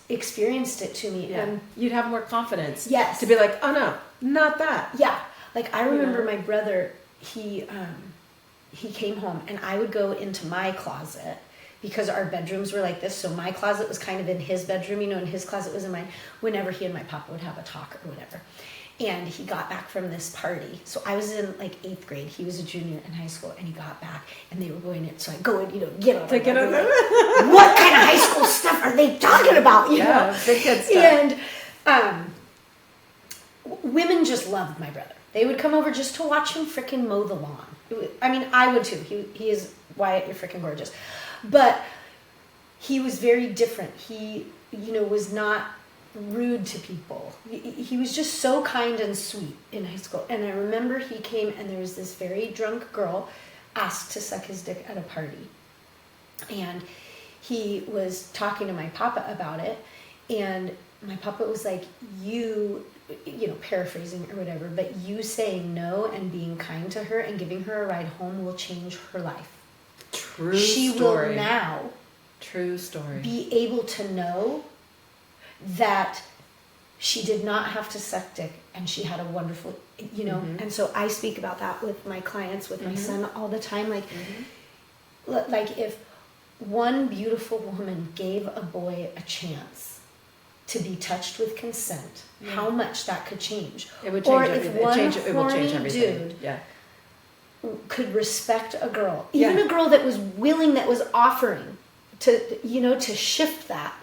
[SPEAKER 3] experienced it to me.
[SPEAKER 2] Yeah.
[SPEAKER 3] And
[SPEAKER 2] You'd have more confidence.
[SPEAKER 3] Yes.
[SPEAKER 2] To be like, oh no, not that.
[SPEAKER 3] yeah, like I remember
[SPEAKER 2] know?
[SPEAKER 3] my brother, he came home and I would go into my closet because our bedrooms were like this. So my closet was kind of in his bedroom, you know, and his closet was in mine whenever he and my papa would have a talk or whatever. And he got back from this party. So I was in like 8th grade. He was a junior in high school, and he got back and they were going in. So I go and, you know, get on.
[SPEAKER 2] To get on
[SPEAKER 3] like, what kind of high school stuff are they talking about? You know?
[SPEAKER 2] big kid stuff.
[SPEAKER 3] And women just loved my brother. They would come over just to watch him frickin' mow the lawn. I mean, I would too. He is, Wyatt, you're frickin' gorgeous. But he was very different. He, you know, was not rude to people. He was just so kind and sweet in high school. And I remember he came and there was this very drunk girl asked to suck his dick at a party. And he was talking to my papa about it. And my papa was like, you paraphrasing or whatever, but you saying no and being kind to her and giving her a ride home will change her life.
[SPEAKER 2] True
[SPEAKER 3] she
[SPEAKER 2] story.
[SPEAKER 3] will now
[SPEAKER 2] True story.
[SPEAKER 3] be able to know that she did not have to suck dick and she had a wonderful, and so I speak about that with my clients, with my son all the time. Like if one beautiful woman gave a boy a chance to be touched with consent, how much that could change.
[SPEAKER 2] It would change
[SPEAKER 3] or
[SPEAKER 2] everything.
[SPEAKER 3] If one
[SPEAKER 2] it will change
[SPEAKER 3] horny
[SPEAKER 2] everything.
[SPEAKER 3] dude could respect a girl, even a girl that was willing, that was offering to shift that.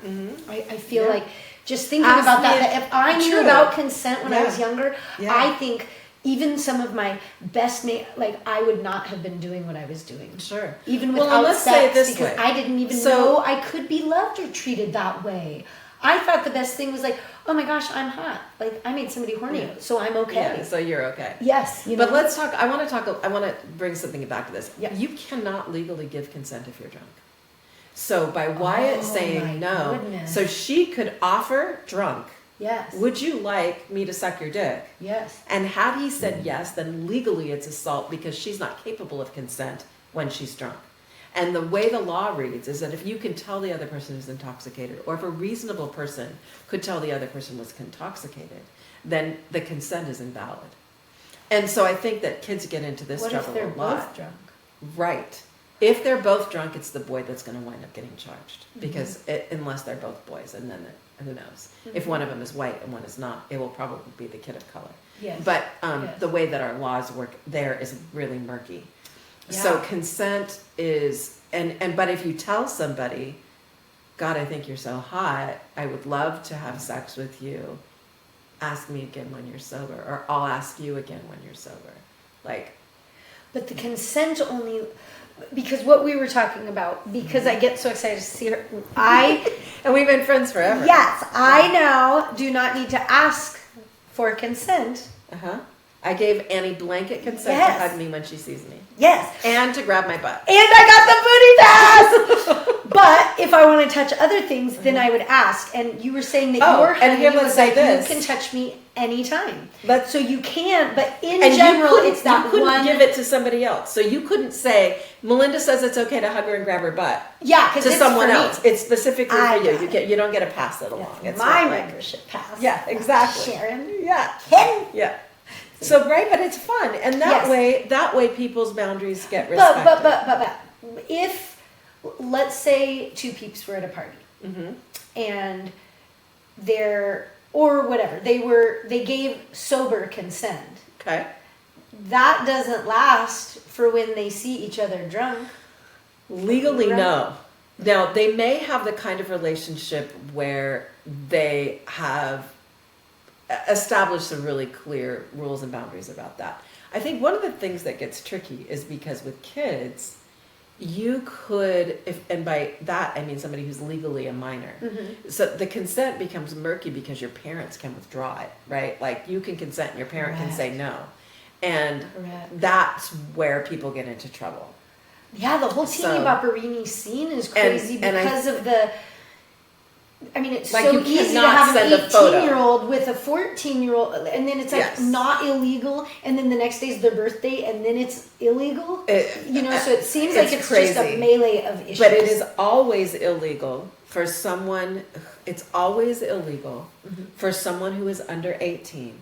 [SPEAKER 3] I feel like just thinking about that if I knew about consent when I was younger, I think even some of my best I would not have been doing what I was doing.
[SPEAKER 2] Sure.
[SPEAKER 3] Even without
[SPEAKER 2] let's
[SPEAKER 3] sex,
[SPEAKER 2] say it this
[SPEAKER 3] because
[SPEAKER 2] way.
[SPEAKER 3] I didn't even know I could be loved or treated that way. I thought the best thing was like, oh my gosh, I'm hot. Like I made somebody horny, so I'm okay.
[SPEAKER 2] Yeah, so you're okay.
[SPEAKER 3] Yes.
[SPEAKER 2] But let's talk. I want to bring something back to this.
[SPEAKER 3] Yeah.
[SPEAKER 2] You cannot legally give consent if you're drunk. So by Wyatt saying no, so she could offer drunk.
[SPEAKER 3] Yes.
[SPEAKER 2] Would you like me to suck your dick?
[SPEAKER 3] Yes.
[SPEAKER 2] And had he said yes, then legally it's assault because she's not capable of consent when she's drunk. And the way the law reads is that if you can tell the other person is intoxicated, or if a reasonable person could tell the other person was intoxicated, then the consent is invalid. And so I think that kids get into this trouble a lot.
[SPEAKER 3] What if they're both drunk?
[SPEAKER 2] Right. If they're both drunk, it's the boy that's going to wind up getting charged. Because unless they're both boys, and then who knows? If one of them is white and one is not, it will probably be the kid of color.
[SPEAKER 3] Yes.
[SPEAKER 2] But the way that our laws work there is really murky. Yeah. So consent is, but if you tell somebody, God, I think you're so hot, I would love to have sex with you, ask me again when you're sober, or I'll ask you again when you're sober.
[SPEAKER 3] But the consent only, because what we were talking about, because I get so excited to see her,
[SPEAKER 2] and we've been friends forever.
[SPEAKER 3] Yes, I now do not need to ask for consent.
[SPEAKER 2] I gave Annie blanket consent to hug me when she sees me.
[SPEAKER 3] Yes.
[SPEAKER 2] And to grab my butt.
[SPEAKER 3] And I got the booty pass! But if I want to touch other things, then I would ask. And you were saying that your honey was like, you can touch me anytime. So you can, but in general, it's that
[SPEAKER 2] you couldn't give it to somebody else. So you couldn't say, Melinda says it's okay to hug her and grab her butt.
[SPEAKER 3] Yeah, because
[SPEAKER 2] to someone else. It's specifically for you. You don't get a pass it along.
[SPEAKER 3] It's my membership pass.
[SPEAKER 2] Yeah, exactly.
[SPEAKER 3] Sharon.
[SPEAKER 2] Yeah.
[SPEAKER 3] Ken.
[SPEAKER 2] Yeah. So but it's fun, and that way people's boundaries get respected.
[SPEAKER 3] But if, let's say, two peeps were at a party, and they gave sober consent.
[SPEAKER 2] Okay.
[SPEAKER 3] That doesn't last for when they see each other drunk.
[SPEAKER 2] Legally, no. Now they may have the kind of relationship where they have establish some really clear rules and boundaries about that. I think one of the things that gets tricky is because with kids, you could, and by that I mean somebody who's legally a minor. So the consent becomes murky because your parents can withdraw it, right? Like you can consent and your parent can say no. And that's where people get into trouble.
[SPEAKER 3] Yeah, the whole Teeny Bopperini scene is crazy because of the... I mean, it's so easy to have an 18-year-old with a 14-year-old, and then it's not illegal, and then the next day is their birthday, and then it's illegal. So it seems like it's crazy. Just a melee of issues.
[SPEAKER 2] But it is always illegal for someone. It's always illegal for someone who is under 18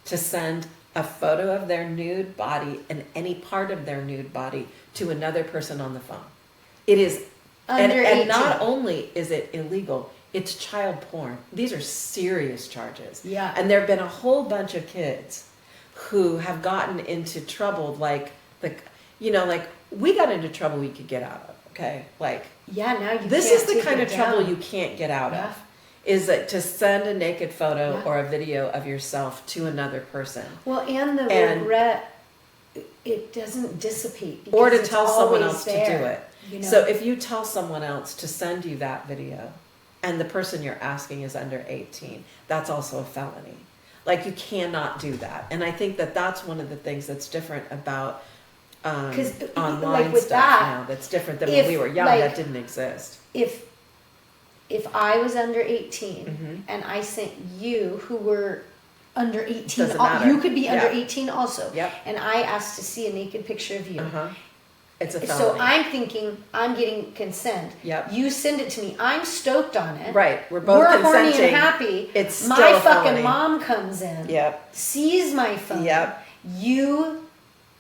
[SPEAKER 2] to send a photo of their nude body and any part of their nude body to another person on the phone. It is under 18. And not only is it illegal, it's child porn. These are serious charges.
[SPEAKER 3] Yeah.
[SPEAKER 2] And there have been a whole bunch of kids who have gotten into trouble we got into trouble we could get out of, okay?
[SPEAKER 3] Now
[SPEAKER 2] this is the kind of trouble you can't get out of. Is that to send a naked photo or a video of yourself to another person.
[SPEAKER 3] Well, and the regret, it doesn't dissipate.
[SPEAKER 2] Or to tell someone else to do it.
[SPEAKER 3] So
[SPEAKER 2] So if you tell someone else to send you that video, and the person you're asking is under 18, that's also a felony. You cannot do that. And I think that that's one of the things that's different about online
[SPEAKER 3] with
[SPEAKER 2] stuff now. That's different than when we were young. That didn't exist.
[SPEAKER 3] If I was under 18 and I sent you, who were under 18.
[SPEAKER 2] Doesn't matter.
[SPEAKER 3] You could be under
[SPEAKER 2] Yeah.
[SPEAKER 3] 18 also.
[SPEAKER 2] Yep.
[SPEAKER 3] And I asked to see a naked picture of you.
[SPEAKER 2] It's a felony.
[SPEAKER 3] So I'm thinking I'm getting consent.
[SPEAKER 2] Yep.
[SPEAKER 3] You send it to me. I'm stoked on it.
[SPEAKER 2] Right. We're both
[SPEAKER 3] We're horny
[SPEAKER 2] consenting.
[SPEAKER 3] and happy.
[SPEAKER 2] It's still
[SPEAKER 3] my
[SPEAKER 2] a
[SPEAKER 3] fucking
[SPEAKER 2] felony.
[SPEAKER 3] mom comes in.
[SPEAKER 2] Yep.
[SPEAKER 3] Sees my phone.
[SPEAKER 2] Yep.
[SPEAKER 3] You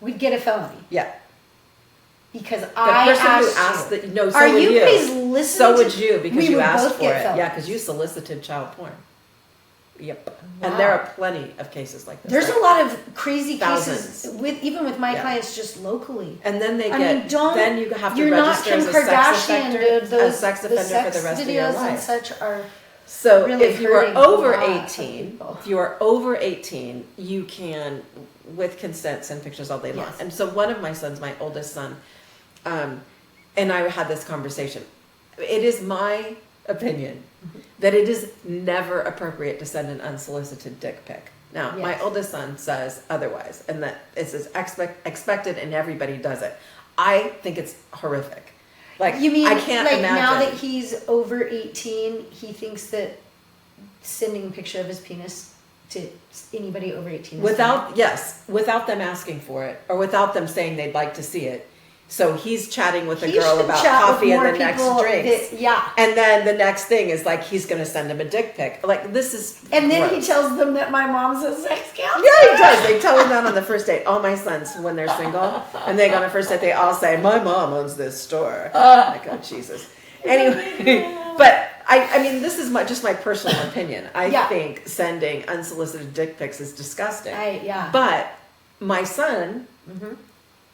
[SPEAKER 3] would get a felony
[SPEAKER 2] Yeah.
[SPEAKER 3] because
[SPEAKER 2] The
[SPEAKER 3] I
[SPEAKER 2] person who
[SPEAKER 3] asked
[SPEAKER 2] asked
[SPEAKER 3] you.
[SPEAKER 2] that, no, so
[SPEAKER 3] Are
[SPEAKER 2] would
[SPEAKER 3] you
[SPEAKER 2] you.
[SPEAKER 3] guys listening?
[SPEAKER 2] So
[SPEAKER 3] to-
[SPEAKER 2] would you because
[SPEAKER 3] we
[SPEAKER 2] you
[SPEAKER 3] would
[SPEAKER 2] asked
[SPEAKER 3] both
[SPEAKER 2] for
[SPEAKER 3] get
[SPEAKER 2] it.
[SPEAKER 3] felonies.
[SPEAKER 2] Yeah, because you solicited child porn. Yep.
[SPEAKER 3] Wow.
[SPEAKER 2] And there are plenty of cases like this.
[SPEAKER 3] There's
[SPEAKER 2] like,
[SPEAKER 3] a lot of crazy
[SPEAKER 2] thousands.
[SPEAKER 3] cases even with my
[SPEAKER 2] Yeah.
[SPEAKER 3] clients just locally.
[SPEAKER 2] And then they
[SPEAKER 3] I
[SPEAKER 2] get.
[SPEAKER 3] mean, don't.
[SPEAKER 2] Then you have to
[SPEAKER 3] You're not
[SPEAKER 2] register
[SPEAKER 3] Kim
[SPEAKER 2] as a sex
[SPEAKER 3] Kardashian,
[SPEAKER 2] offender,
[SPEAKER 3] dude. Those
[SPEAKER 2] a sex
[SPEAKER 3] the
[SPEAKER 2] offender
[SPEAKER 3] sex
[SPEAKER 2] for the rest of your
[SPEAKER 3] videos and
[SPEAKER 2] life.
[SPEAKER 3] such are.
[SPEAKER 2] So
[SPEAKER 3] really
[SPEAKER 2] if you are
[SPEAKER 3] hurting a
[SPEAKER 2] over
[SPEAKER 3] lot of
[SPEAKER 2] 18,
[SPEAKER 3] people.
[SPEAKER 2] if you are over 18, you can, with consent, send pictures all day long.
[SPEAKER 3] Yes.
[SPEAKER 2] And so one of my sons, my oldest son, and I had this conversation. It is my opinion that it is never appropriate to send an unsolicited dick pic. Now, my
[SPEAKER 3] Yes.
[SPEAKER 2] oldest son says otherwise, and that it's expected and everybody does it. I think it's horrific. Like,
[SPEAKER 3] You mean
[SPEAKER 2] I can't
[SPEAKER 3] like
[SPEAKER 2] imagine.
[SPEAKER 3] now that he's over 18, he thinks that sending a picture of his penis to anybody over 18 is
[SPEAKER 2] Without them asking for it, or without them saying they'd like to see it. So he's chatting with a
[SPEAKER 3] He
[SPEAKER 2] girl
[SPEAKER 3] should
[SPEAKER 2] about
[SPEAKER 3] chat with
[SPEAKER 2] coffee and
[SPEAKER 3] more
[SPEAKER 2] the next
[SPEAKER 3] people
[SPEAKER 2] drinks.
[SPEAKER 3] yeah.
[SPEAKER 2] And then the next thing is like he's going to send him a dick pic. Like this is
[SPEAKER 3] And then
[SPEAKER 2] gross.
[SPEAKER 3] he tells them that my mom's a sex counselor.
[SPEAKER 2] Yeah, he does. They tell him that on the first date. All my sons, when they're single and they go on a first date, they all say, "My mom owns this store." Like, oh Jesus. Anyway, but I mean, this is just my personal opinion. I
[SPEAKER 3] Yeah.
[SPEAKER 2] think sending unsolicited dick pics is disgusting.
[SPEAKER 3] Yeah.
[SPEAKER 2] But my son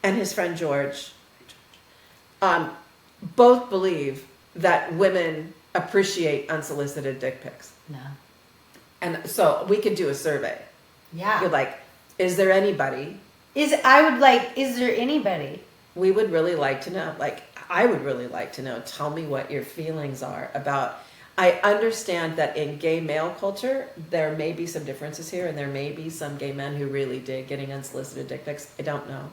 [SPEAKER 2] and his friend George both believe that women appreciate unsolicited dick pics.
[SPEAKER 3] No.
[SPEAKER 2] And so we could do a survey.
[SPEAKER 3] Yeah.
[SPEAKER 2] You're like, is there anybody?
[SPEAKER 3] Is there anybody?
[SPEAKER 2] We would really like to know. Like, I would really like to know. Tell me what your feelings are about. I understand that in gay male culture, there may be some differences here, and there may be some gay men who really dig getting unsolicited dick pics. I don't know.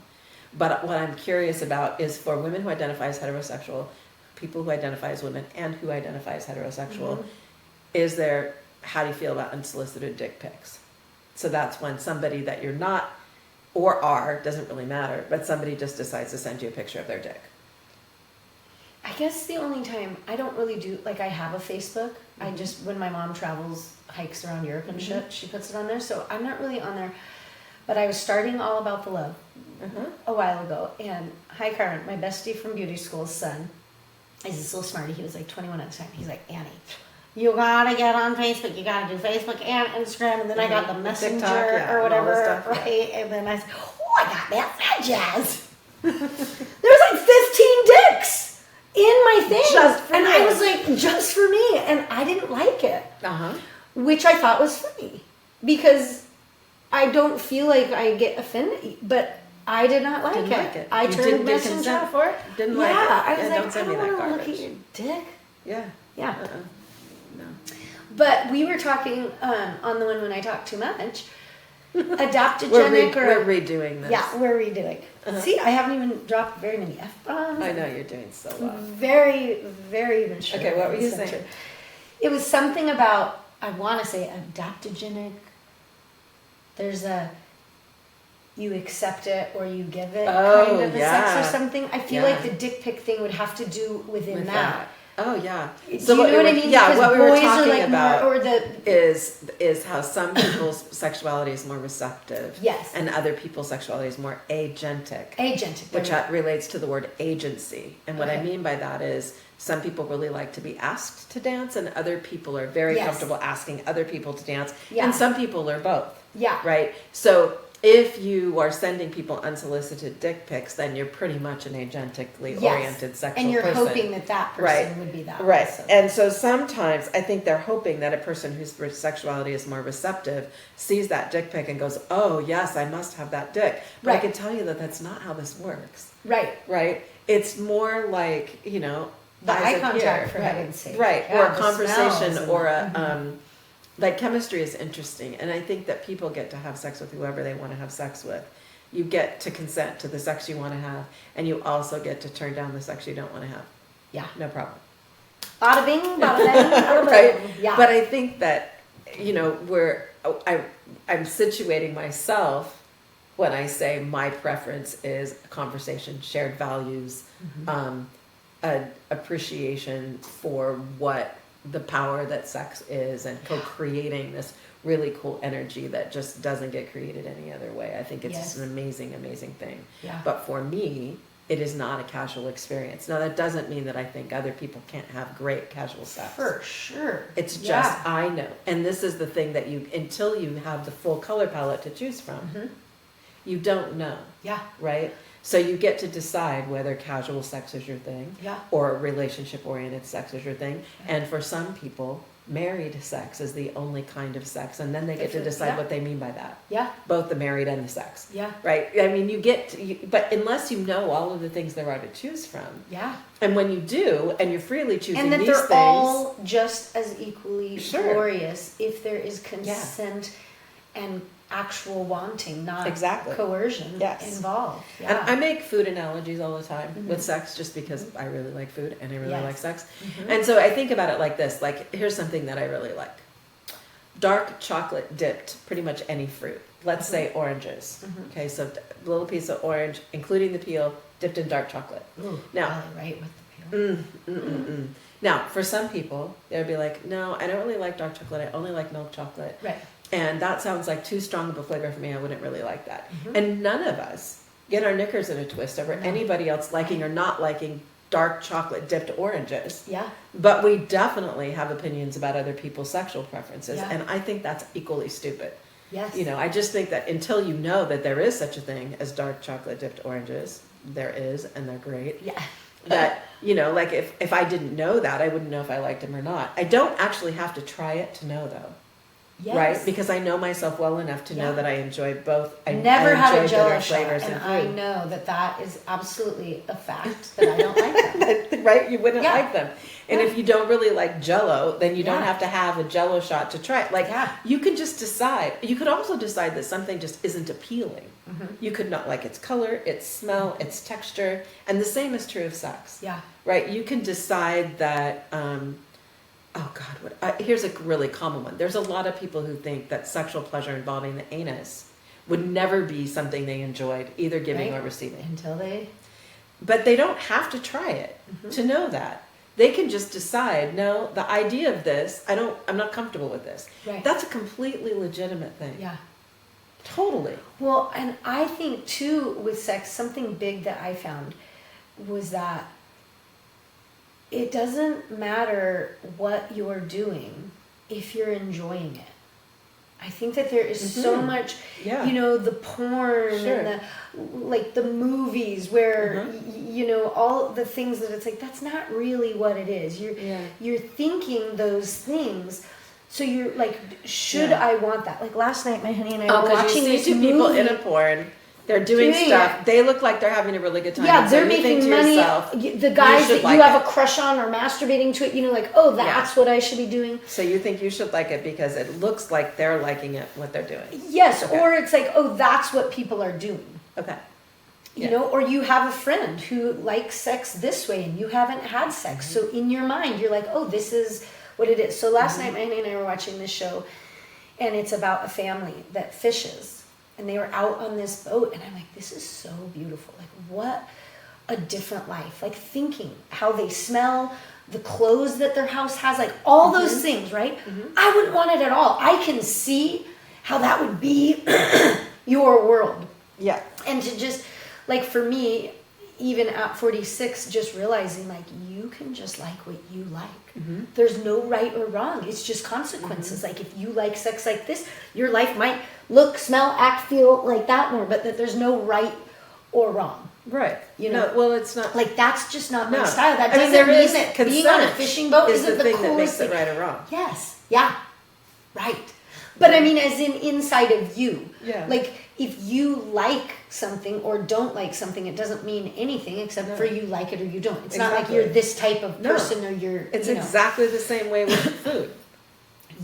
[SPEAKER 2] But what I'm curious about is for women who identify as heterosexual, people who identify as women, and who identify as heterosexual, how do you feel about unsolicited dick pics? So that's when somebody that you're not or are, doesn't really matter, but somebody just decides to send you a picture of their dick.
[SPEAKER 3] I guess the only time I don't really do, like I have a Facebook. I just, when my mom travels, hikes around Europe and shit, she puts it on there. So I'm not really on there. But I was starting All About the Love a while ago. And hi, Karen, my bestie from beauty school's son. He's so smarty. He was like 21 at the time. He's like, Annie, you gotta get on Facebook. You gotta do Facebook and Instagram. And then I got the Messenger
[SPEAKER 2] TikTok,
[SPEAKER 3] or whatever,
[SPEAKER 2] stuff,
[SPEAKER 3] right? And then I said, oh, I got that jazz. There's like 15 dicks in my thing.
[SPEAKER 2] Just for
[SPEAKER 3] and
[SPEAKER 2] you.
[SPEAKER 3] I was like, just for me. And I didn't like it. Which I thought was funny. Because I don't feel like I get offended. But I did not like
[SPEAKER 2] Didn't
[SPEAKER 3] it.
[SPEAKER 2] like it.
[SPEAKER 3] I
[SPEAKER 2] You
[SPEAKER 3] turned
[SPEAKER 2] didn't get
[SPEAKER 3] Messenger
[SPEAKER 2] consent
[SPEAKER 3] off.
[SPEAKER 2] for it? Didn't like it?
[SPEAKER 3] I was
[SPEAKER 2] Yeah,
[SPEAKER 3] like,
[SPEAKER 2] don't send
[SPEAKER 3] I
[SPEAKER 2] me
[SPEAKER 3] don't
[SPEAKER 2] that
[SPEAKER 3] want to look at
[SPEAKER 2] garbage.
[SPEAKER 3] your dick.
[SPEAKER 2] Yeah.
[SPEAKER 3] Yeah.
[SPEAKER 2] No.
[SPEAKER 3] But we were talking on the one when I talk too much. Adaptogenic
[SPEAKER 2] We're redoing this.
[SPEAKER 3] Yeah, we're redoing. See, I haven't even dropped very many F-bombs.
[SPEAKER 2] I know you're doing so well.
[SPEAKER 3] Very, very mature.
[SPEAKER 2] Okay, what were you saying?
[SPEAKER 3] It was something about, I want to say adaptogenic. There's you accept it or you give it kind of a sex or something. I feel like the dick pic thing would have to do within that.
[SPEAKER 2] Oh yeah.
[SPEAKER 3] Do you know what I mean?
[SPEAKER 2] Yeah,
[SPEAKER 3] Because
[SPEAKER 2] what we were
[SPEAKER 3] boys are
[SPEAKER 2] talking
[SPEAKER 3] like
[SPEAKER 2] about
[SPEAKER 3] more, or
[SPEAKER 2] is how some people's sexuality is more receptive.
[SPEAKER 3] Yes.
[SPEAKER 2] And other people's sexuality is more agentic.
[SPEAKER 3] Agentic.
[SPEAKER 2] Which relates to the word agency. And what I
[SPEAKER 3] Okay.
[SPEAKER 2] mean by that is some people really like to be asked to dance, and other people are very comfortable asking other people to dance.
[SPEAKER 3] Yeah.
[SPEAKER 2] And some people are both.
[SPEAKER 3] Yeah.
[SPEAKER 2] Right? So if you are sending people unsolicited dick pics, then you're pretty much an agentically oriented sexual
[SPEAKER 3] and you're
[SPEAKER 2] person.
[SPEAKER 3] hoping that person would be that
[SPEAKER 2] Right.
[SPEAKER 3] person.
[SPEAKER 2] And so sometimes I think they're hoping that a person whose sexuality is more receptive sees that dick pic and goes, oh, yes, I must have that dick. But I can tell you that that's not how this works.
[SPEAKER 3] Right.
[SPEAKER 2] Right? It's more like, the
[SPEAKER 3] eye contact, for heaven's sake.
[SPEAKER 2] Right.
[SPEAKER 3] Yeah,
[SPEAKER 2] or a
[SPEAKER 3] the
[SPEAKER 2] conversation
[SPEAKER 3] smells
[SPEAKER 2] or
[SPEAKER 3] and-
[SPEAKER 2] a... Like chemistry is interesting, and I think that people get to have sex with whoever they want to have sex with. You get to consent to the sex you want to have, and you also get to turn down the sex you don't want to have.
[SPEAKER 3] Yeah.
[SPEAKER 2] No problem.
[SPEAKER 3] Bada bing, bada bang, bada boom.
[SPEAKER 2] Right?
[SPEAKER 3] Yeah.
[SPEAKER 2] But I think that I'm situating myself when I say my preference is a conversation, shared values, an appreciation for what the power that sex is, and co-creating this really cool energy that just doesn't get created any other way. I think it's just an amazing, amazing thing.
[SPEAKER 3] Yeah.
[SPEAKER 2] But for me, it is not a casual experience. Now, that doesn't mean that I think other people can't have great casual sex.
[SPEAKER 3] For sure.
[SPEAKER 2] It's just, I know. And this is the thing that until you have the full color palette to choose from, you don't know.
[SPEAKER 3] Yeah.
[SPEAKER 2] Right? So you get to decide whether casual sex is your thing, or relationship-oriented sex is your thing. And for some people, married sex is the only kind of sex, and then they get to decide what they mean by that.
[SPEAKER 3] Yeah.
[SPEAKER 2] Both the married and the sex.
[SPEAKER 3] Yeah.
[SPEAKER 2] Right? I mean, but unless you know all of the things there are to choose from.
[SPEAKER 3] Yeah.
[SPEAKER 2] And when you do, and you're freely choosing
[SPEAKER 3] and that
[SPEAKER 2] these
[SPEAKER 3] they're
[SPEAKER 2] things,
[SPEAKER 3] all just as equally glorious if there is consent and actual wanting, not coercion involved.
[SPEAKER 2] And I make food analogies all the time with sex, just because I really like food and I really like sex. And so I think about it like this, like, here's something that I really like. Dark chocolate dipped pretty much any fruit. Let's say oranges. Okay, so a little piece of orange, including the peel, dipped in dark chocolate.
[SPEAKER 3] Ooh,
[SPEAKER 2] now,
[SPEAKER 3] right with the peel.
[SPEAKER 2] Now, for some people, they'll be like, no, I don't really like dark chocolate. I only like milk chocolate.
[SPEAKER 3] Right.
[SPEAKER 2] And that sounds like too strong of a flavor for me. I wouldn't really like that. And none of us get our knickers in a twist over anybody else liking or not liking dark chocolate dipped oranges.
[SPEAKER 3] Yeah.
[SPEAKER 2] But we definitely have opinions about other people's sexual preferences.
[SPEAKER 3] Yeah.
[SPEAKER 2] And I think that's equally stupid.
[SPEAKER 3] Yes.
[SPEAKER 2] I just think that until you know that there is such a thing as dark chocolate dipped oranges, there is, and they're great.
[SPEAKER 3] Yeah.
[SPEAKER 2] That, like if I didn't know that, I wouldn't know if I liked them or not. I don't actually have to try it to know, though.
[SPEAKER 3] Yes.
[SPEAKER 2] Right? Because I know myself well enough to know that I enjoy both. I
[SPEAKER 3] never had a Jello shot,
[SPEAKER 2] flavors
[SPEAKER 3] and
[SPEAKER 2] in
[SPEAKER 3] I
[SPEAKER 2] food.
[SPEAKER 3] know that is absolutely a fact that I don't like them.
[SPEAKER 2] Right? You wouldn't like them. And if you don't really like Jello, then you don't have to have a Jello shot to try it. Like, you can just decide. You could also decide that something just isn't appealing. You could not like its color, its smell, its texture. And the same is true of sex.
[SPEAKER 3] Yeah.
[SPEAKER 2] Right? You can decide that... here's a really common one. There's a lot of people who think that sexual pleasure involving the anus would never be something they enjoyed, either giving or receiving. But they don't have to try it to know that. They can just decide, no, the idea of this, I'm not comfortable with this.
[SPEAKER 3] Right.
[SPEAKER 2] That's a completely legitimate thing.
[SPEAKER 3] Yeah.
[SPEAKER 2] Totally.
[SPEAKER 3] Well, and I think too with sex, something big that I found was that it doesn't matter what you're doing if you're enjoying it. I think that there is so much, the porn and the movies where, all the things that it's like, that's not really what it is. You're thinking those things. So you're like, should I want that? Like last night, my honey and I were watching this movie.
[SPEAKER 2] People in a porn. They're doing stuff. They look like they're having a really good time.
[SPEAKER 3] Yeah, they're making money.
[SPEAKER 2] Yourself,
[SPEAKER 3] the guys that you have a crush on are masturbating to it. That's what I should be doing.
[SPEAKER 2] So you think you should like it because it looks like they're liking it, what they're doing.
[SPEAKER 3] Yes, or it's like, that's what people are doing.
[SPEAKER 2] Okay.
[SPEAKER 3] Or you have a friend who likes sex this way and you haven't had sex. So in your mind, you're like, this is what it is. So last night, my honey and I were watching this show, and it's about a family that fishes. And they were out on this boat, and I'm like, this is so beautiful. Like, what a different life. Like, thinking how they smell, the clothes that their house has, like, all those things, right? I wouldn't want it at all. I can see how that would be your world.
[SPEAKER 2] Yeah.
[SPEAKER 3] And to just, like, for me, even at 46, just realizing, like, you can just like what you like. There's no right or wrong. It's just consequences. Like, if you like sex like this, your life might look, smell, act, feel like that more, but that there's no right or wrong.
[SPEAKER 2] Right. Well, it's not...
[SPEAKER 3] Like, that's just not my style. That doesn't mean that being on a fishing boat isn't the
[SPEAKER 2] thing that
[SPEAKER 3] coolest
[SPEAKER 2] makes it right or wrong.
[SPEAKER 3] Yes. Yeah. Right. But I mean, as in inside of you.
[SPEAKER 2] Yeah.
[SPEAKER 3] Like, if you like something or don't like something, it doesn't mean anything except for you like it or you don't. It's not like you're this type of person or you're...
[SPEAKER 2] It's exactly the same way with food.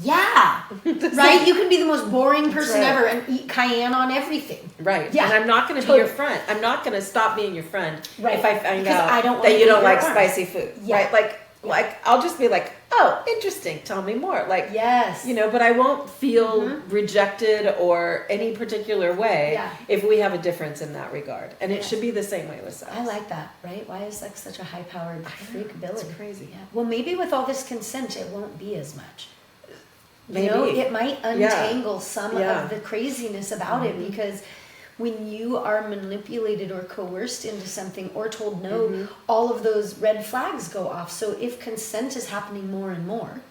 [SPEAKER 3] Yeah. Right? You can be the most boring person ever and eat cayenne on everything.
[SPEAKER 2] Right.
[SPEAKER 3] Yeah.
[SPEAKER 2] And I'm not going to be your friend. I'm not going to stop being your friend if I find out
[SPEAKER 3] I don't
[SPEAKER 2] that you don't like
[SPEAKER 3] arm.
[SPEAKER 2] spicy food.
[SPEAKER 3] Yeah.
[SPEAKER 2] Right? Like, like, I'll just be like, oh, interesting, tell me more. Like,
[SPEAKER 3] Yes.
[SPEAKER 2] you know, but I won't feel rejected or any particular way if we have a difference in that regard. And it should be the same way with sex.
[SPEAKER 3] I like that, right? Why is sex such a high-powered freakability?
[SPEAKER 2] It's crazy.
[SPEAKER 3] Yeah. Well, maybe with all this consent, it won't be as much.
[SPEAKER 2] Maybe.
[SPEAKER 3] You know, it might untangle some of the craziness about it, because when you are manipulated or coerced into something or told no, all of those red flags go off. So if consent is happening more and more,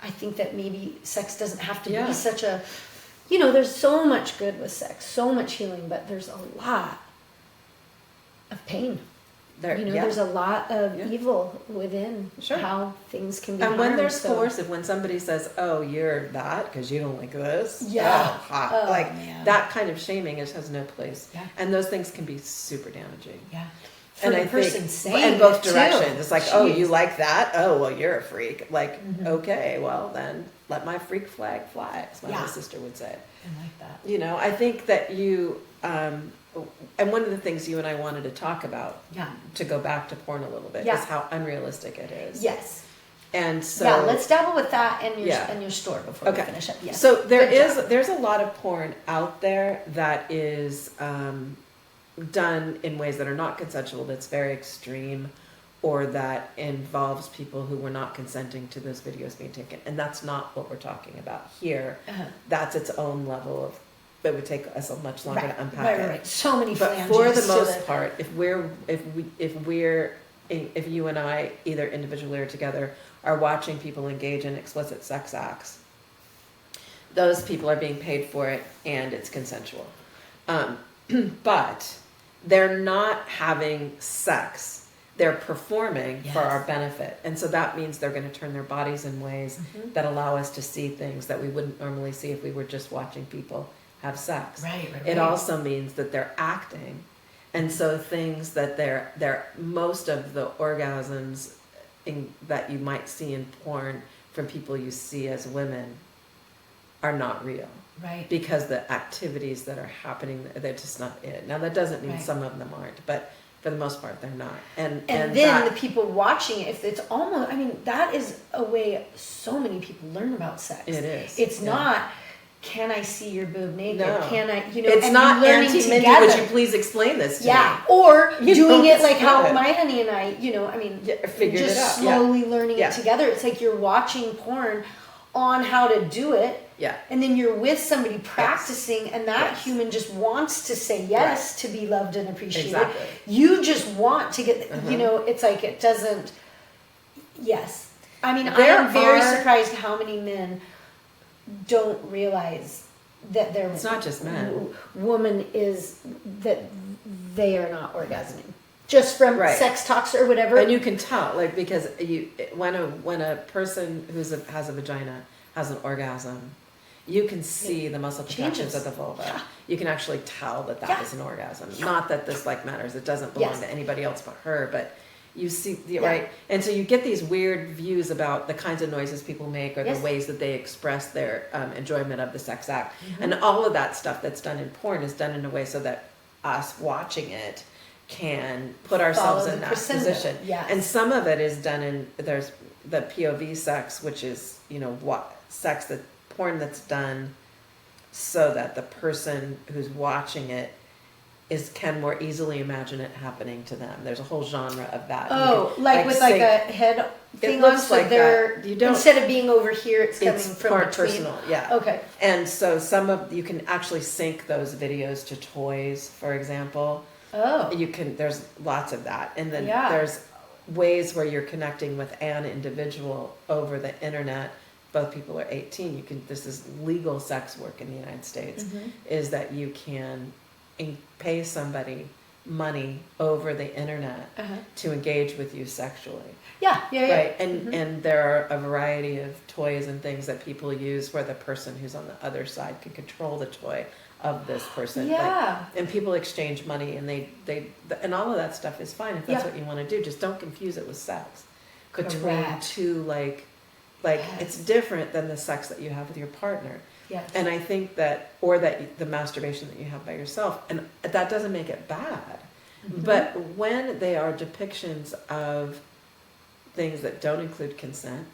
[SPEAKER 3] I think that maybe sex doesn't have to be such a, you know, there's so much good with sex, so much healing, but there's a lot of pain. There's a lot of evil within how things can be.
[SPEAKER 2] And when there's
[SPEAKER 3] so.
[SPEAKER 2] coercive, when somebody says, "Oh, you're that because you don't like this," that kind of shaming has no place. Yeah. And those things can be super damaging.
[SPEAKER 3] Yeah.
[SPEAKER 2] And I think in both directions, it's like, "Oh, you like that? Oh, well, you're a freak." Like, okay, well then let my freak flag fly, as my sister would say.
[SPEAKER 3] I like that.
[SPEAKER 2] You know, I think that you. And one of the things you and I wanted to talk about, to go back to porn a little bit, is how unrealistic it is.
[SPEAKER 3] Yes.
[SPEAKER 2] And so
[SPEAKER 3] let's dabble with that and your store before we finish up. Yes.
[SPEAKER 2] So there's a lot of porn out there that is done in ways that are not consensual, that's very extreme, or that involves people who were not consenting to those videos being taken. And that's not what we're talking about here. That's its own level of. It would take us much longer to unpack it.
[SPEAKER 3] Right. So many
[SPEAKER 2] flanges. But for the most part, if you and I, either individually or together, are watching people engage in explicit sex acts, those people are being paid for it, and it's consensual. But they're not having sex. They're performing for our benefit. And so that means they're going to turn their bodies in ways that allow us to see things that we wouldn't normally see if we were just watching people have sex.
[SPEAKER 3] Right.
[SPEAKER 2] It also means that they're acting, and so things that they're most of the orgasms that you might see in porn from people you see as women are not real.
[SPEAKER 3] Right.
[SPEAKER 2] Because the activities that are happening, they're just not it. Now that doesn't mean some of them aren't, but for the most part they're not. And
[SPEAKER 3] then the people watching it, if it's almost, I mean, that is a way so many people learn about sex.
[SPEAKER 2] It is.
[SPEAKER 3] It's not, can I see your boob naked?
[SPEAKER 2] No.
[SPEAKER 3] Can I,
[SPEAKER 2] it's not Auntie Mindy, would you please explain this to me?
[SPEAKER 3] Or doing it like how my honey and I,
[SPEAKER 2] figured
[SPEAKER 3] just
[SPEAKER 2] it out.
[SPEAKER 3] Slowly learning it together. It's like you're watching porn on how to do it.
[SPEAKER 2] Yeah.
[SPEAKER 3] And then you're with somebody practicing, and that human just wants to say yes to be loved and appreciated.
[SPEAKER 2] Exactly.
[SPEAKER 3] You just want to get, it's like it doesn't, I mean, I am very surprised how many men don't realize that their
[SPEAKER 2] it's not just men.
[SPEAKER 3] Woman is that they are not orgasming just from sex talks or whatever,
[SPEAKER 2] and you can tell, like, because when a person has a vagina has an orgasm, you can see the muscle contractions of the vulva. Yeah. You can actually tell that is an orgasm. Not that this matters. It doesn't belong to anybody else but her, but. You see, right? And so you get these weird views about the kinds of noises people make or the ways that they express their enjoyment of the sex act. And all of that stuff that's done in porn is done in a way so that us watching it can put ourselves in that position.
[SPEAKER 3] Yes.
[SPEAKER 2] And some of it is done there's the POV sex, which is, porn that's done so that the person who's watching it can more easily imagine it happening to them. There's a whole genre of that.
[SPEAKER 3] Oh, with a head thing
[SPEAKER 2] it looks
[SPEAKER 3] on,
[SPEAKER 2] like
[SPEAKER 3] they're,
[SPEAKER 2] you don't,
[SPEAKER 3] instead of being over here, it's coming from
[SPEAKER 2] part
[SPEAKER 3] between.
[SPEAKER 2] Personal, yeah.
[SPEAKER 3] Okay.
[SPEAKER 2] And so you can actually sync those videos to toys, for example.
[SPEAKER 3] Oh.
[SPEAKER 2] There's lots of that. And then there's ways where you're connecting with an individual over the internet. Both people are 18. This is legal sex work in the United States, is that you can pay somebody money over the internet to engage with you sexually.
[SPEAKER 3] Yeah.
[SPEAKER 2] Right. And there are a variety of toys and things that people use where the person who's on the other side can control the toy of this person.
[SPEAKER 3] Yeah.
[SPEAKER 2] And people exchange money, and they and all of that stuff is fine if that's what you want to do. Just don't confuse it with sex. Between two it's different than the sex that you have with your partner.
[SPEAKER 3] Yes.
[SPEAKER 2] And I think that the masturbation that you have by yourself, and that doesn't make it bad. But when they are depictions of things that don't include consent,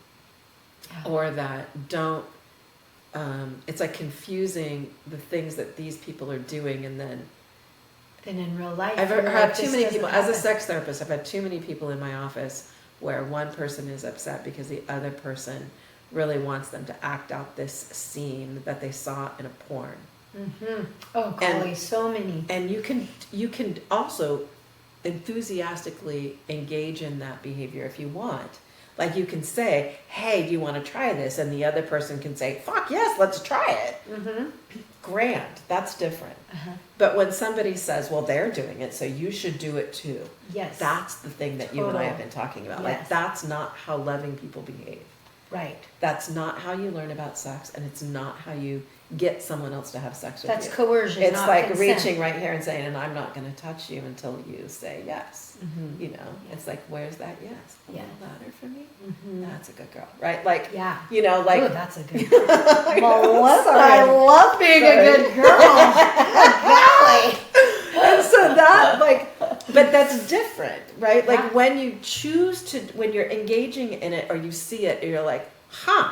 [SPEAKER 3] Yeah.
[SPEAKER 2] or that don't, it's like confusing the things that these people are doing, and then
[SPEAKER 3] Then in real life,
[SPEAKER 2] I've
[SPEAKER 3] you're
[SPEAKER 2] had
[SPEAKER 3] like,
[SPEAKER 2] too
[SPEAKER 3] this
[SPEAKER 2] many
[SPEAKER 3] doesn't
[SPEAKER 2] people, as a
[SPEAKER 3] happen.
[SPEAKER 2] sex therapist, I've had too many people in my office where one person is upset because the other person really wants them to act out this scene that they saw in a porn.
[SPEAKER 3] Mm-hmm. Oh,
[SPEAKER 2] And-
[SPEAKER 3] golly, so many.
[SPEAKER 2] And you can also enthusiastically engage in that behavior if you want. Like you can say, hey, do you want to try this? And the other person can say, fuck yes, let's try it.
[SPEAKER 3] Mm-hmm.
[SPEAKER 2] Grand, that's different.
[SPEAKER 3] Uh-huh.
[SPEAKER 2] But when somebody says, well, they're doing it, so you should do it too.
[SPEAKER 3] Yes.
[SPEAKER 2] That's the thing that you and I
[SPEAKER 3] Total.
[SPEAKER 2] have been talking about.
[SPEAKER 3] Yes.
[SPEAKER 2] Like, that's not how loving people behave.
[SPEAKER 3] Right.
[SPEAKER 2] That's not how you learn about sex, and it's not how you get someone else to have sex with
[SPEAKER 3] That's
[SPEAKER 2] you.
[SPEAKER 3] coercion.
[SPEAKER 2] It's
[SPEAKER 3] not
[SPEAKER 2] like
[SPEAKER 3] consent.
[SPEAKER 2] reaching right here and saying, and I'm not going to touch you until you say yes.
[SPEAKER 3] Mhm.
[SPEAKER 2] You know, it's like, where's that yes? A
[SPEAKER 3] Yeah.
[SPEAKER 2] little louder for me?
[SPEAKER 3] Mhm.
[SPEAKER 2] That's a good girl, right? Like,
[SPEAKER 3] Yeah.
[SPEAKER 2] you know, like,
[SPEAKER 3] Ooh, that's a good girl. Melissa,
[SPEAKER 2] Sorry.
[SPEAKER 3] I love being a
[SPEAKER 2] Sorry.
[SPEAKER 3] good girl. Golly.
[SPEAKER 2] and so that, like, but that's different, right? Like
[SPEAKER 3] Yeah.
[SPEAKER 2] when you choose to, when you're engaging in it or you see it, and you're like, huh,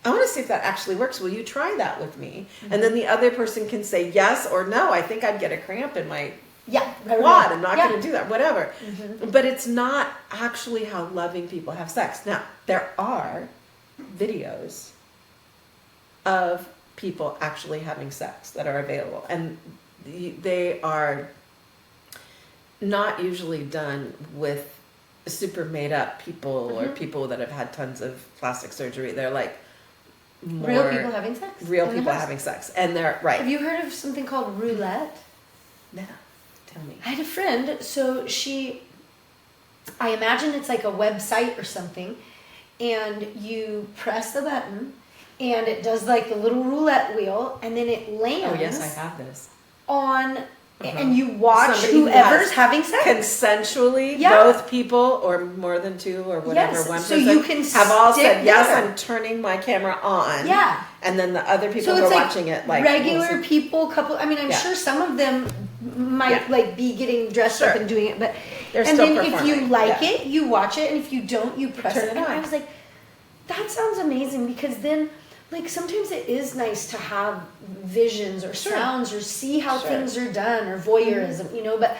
[SPEAKER 2] I want to see if that actually works. Will you try that with me?
[SPEAKER 3] Mm-hmm.
[SPEAKER 2] And then the other person can say yes or no. I think I'd get a cramp in my
[SPEAKER 3] Yeah.
[SPEAKER 2] quad. I'm not
[SPEAKER 3] Yeah.
[SPEAKER 2] going to do that, whatever.
[SPEAKER 3] Mhm.
[SPEAKER 2] But it's not actually how loving people have sex. Now, there are videos of people actually having sex that are available. And they are not usually done with super made up people or people that have had tons of plastic surgery. They're like more
[SPEAKER 3] Real people having sex.
[SPEAKER 2] real
[SPEAKER 3] in the
[SPEAKER 2] people
[SPEAKER 3] house.
[SPEAKER 2] having sex. And they're right.
[SPEAKER 3] Have you heard of something called roulette?
[SPEAKER 2] No, tell me.
[SPEAKER 3] I had a friend, so I imagine it's like a website or something, and you press the button, and it does like the little roulette wheel, and then it lands
[SPEAKER 2] Oh yes, I have this.
[SPEAKER 3] on, and you watch
[SPEAKER 2] Somebody who
[SPEAKER 3] whoever's
[SPEAKER 2] has
[SPEAKER 3] having sex.
[SPEAKER 2] Consensually,
[SPEAKER 3] Yeah.
[SPEAKER 2] both people or more than two or whatever,
[SPEAKER 3] Yes,
[SPEAKER 2] one
[SPEAKER 3] so
[SPEAKER 2] person
[SPEAKER 3] you can
[SPEAKER 2] have all
[SPEAKER 3] stick
[SPEAKER 2] said yes.
[SPEAKER 3] there.
[SPEAKER 2] I'm turning my camera on.
[SPEAKER 3] Yeah.
[SPEAKER 2] and then the other people
[SPEAKER 3] So
[SPEAKER 2] who are
[SPEAKER 3] it's like
[SPEAKER 2] watching it, like
[SPEAKER 3] regular
[SPEAKER 2] will see-
[SPEAKER 3] people, couple. I mean, I'm
[SPEAKER 2] Yeah.
[SPEAKER 3] sure some of them might
[SPEAKER 2] Yeah.
[SPEAKER 3] like be getting dressed up
[SPEAKER 2] Sure.
[SPEAKER 3] and doing it, but
[SPEAKER 2] They're
[SPEAKER 3] and
[SPEAKER 2] still
[SPEAKER 3] then if you
[SPEAKER 2] performing.
[SPEAKER 3] like
[SPEAKER 2] Yeah.
[SPEAKER 3] it, you watch it, and if you don't, you press
[SPEAKER 2] Turn
[SPEAKER 3] it.
[SPEAKER 2] it
[SPEAKER 3] And
[SPEAKER 2] on.
[SPEAKER 3] I was like, that sounds amazing, because then, like, sometimes it is nice to have visions or
[SPEAKER 2] Sure.
[SPEAKER 3] sounds or see how
[SPEAKER 2] Sure.
[SPEAKER 3] things are done, or voyeurism, you know. But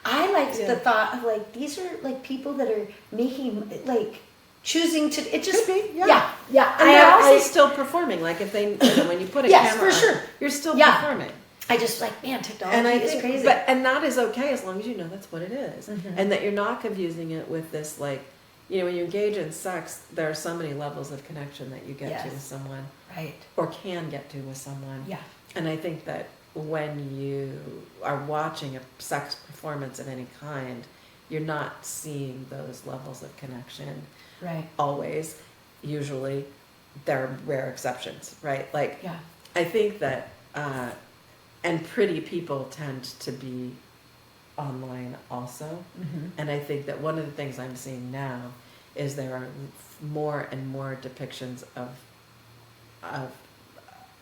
[SPEAKER 3] I liked
[SPEAKER 2] Yeah.
[SPEAKER 3] the thought of like, these are like people that are making, like, choosing to. It just
[SPEAKER 2] Could be, yeah.
[SPEAKER 3] yeah.
[SPEAKER 2] And they're also still performing. Like if they, when you put a
[SPEAKER 3] Yes,
[SPEAKER 2] camera
[SPEAKER 3] for
[SPEAKER 2] on,
[SPEAKER 3] sure.
[SPEAKER 2] you're still
[SPEAKER 3] Yeah.
[SPEAKER 2] performing.
[SPEAKER 3] I just like, man, technology
[SPEAKER 2] And I
[SPEAKER 3] is
[SPEAKER 2] think,
[SPEAKER 3] crazy.
[SPEAKER 2] and that is okay as long as you know that's what it is. And that you're not confusing it with this, like, you know, when you engage in sex, there are so many levels of connection that you get to
[SPEAKER 3] Yes.
[SPEAKER 2] with someone,
[SPEAKER 3] right.
[SPEAKER 2] or can get to with someone.
[SPEAKER 3] Yeah.
[SPEAKER 2] And I think that when you are watching a sex performance of any kind, you're not seeing those levels of connection
[SPEAKER 3] Right.
[SPEAKER 2] always. Usually, there are rare exceptions, right? Like,
[SPEAKER 3] Yeah.
[SPEAKER 2] I think that, and pretty people tend to be online also. And I think that one of the things I'm seeing now is there are more and more depictions of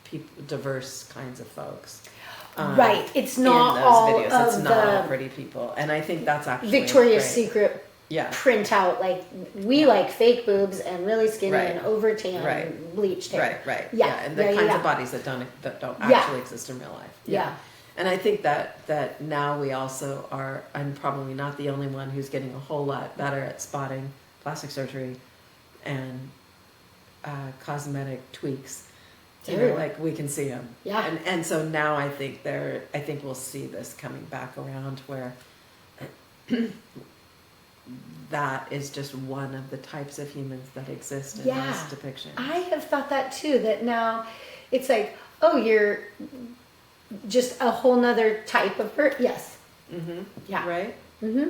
[SPEAKER 2] people, diverse kinds of folks.
[SPEAKER 3] Right. It's
[SPEAKER 2] in
[SPEAKER 3] not
[SPEAKER 2] those
[SPEAKER 3] all
[SPEAKER 2] videos. It's
[SPEAKER 3] of
[SPEAKER 2] not all
[SPEAKER 3] the
[SPEAKER 2] pretty people, and I think that's actually
[SPEAKER 3] Victoria's
[SPEAKER 2] great.
[SPEAKER 3] Secret
[SPEAKER 2] Yeah,
[SPEAKER 3] printout. Like, we like fake boobs and really skinny
[SPEAKER 2] Right.
[SPEAKER 3] and over tan
[SPEAKER 2] Right.
[SPEAKER 3] and bleached hair.
[SPEAKER 2] right.
[SPEAKER 3] Yeah.
[SPEAKER 2] And the
[SPEAKER 3] Yeah,
[SPEAKER 2] kinds
[SPEAKER 3] yeah.
[SPEAKER 2] of bodies that don't
[SPEAKER 3] Yeah.
[SPEAKER 2] actually exist in real life.
[SPEAKER 3] Yeah.
[SPEAKER 2] And I think that now we also are, I'm probably not the only one who's getting a whole lot better at spotting plastic surgery and cosmetic tweaks. You know,
[SPEAKER 3] Everywhere.
[SPEAKER 2] like we can see them.
[SPEAKER 3] Yeah.
[SPEAKER 2] And so now I think we'll see this coming back around where that is just one of the types of humans that exist in
[SPEAKER 3] Yeah.
[SPEAKER 2] those depictions.
[SPEAKER 3] I have thought that too, that now it's like, oh, you're just a whole nother type of person. Yes.
[SPEAKER 2] Mm-hmm.
[SPEAKER 3] Yeah.
[SPEAKER 2] Right?
[SPEAKER 3] Mm-hmm.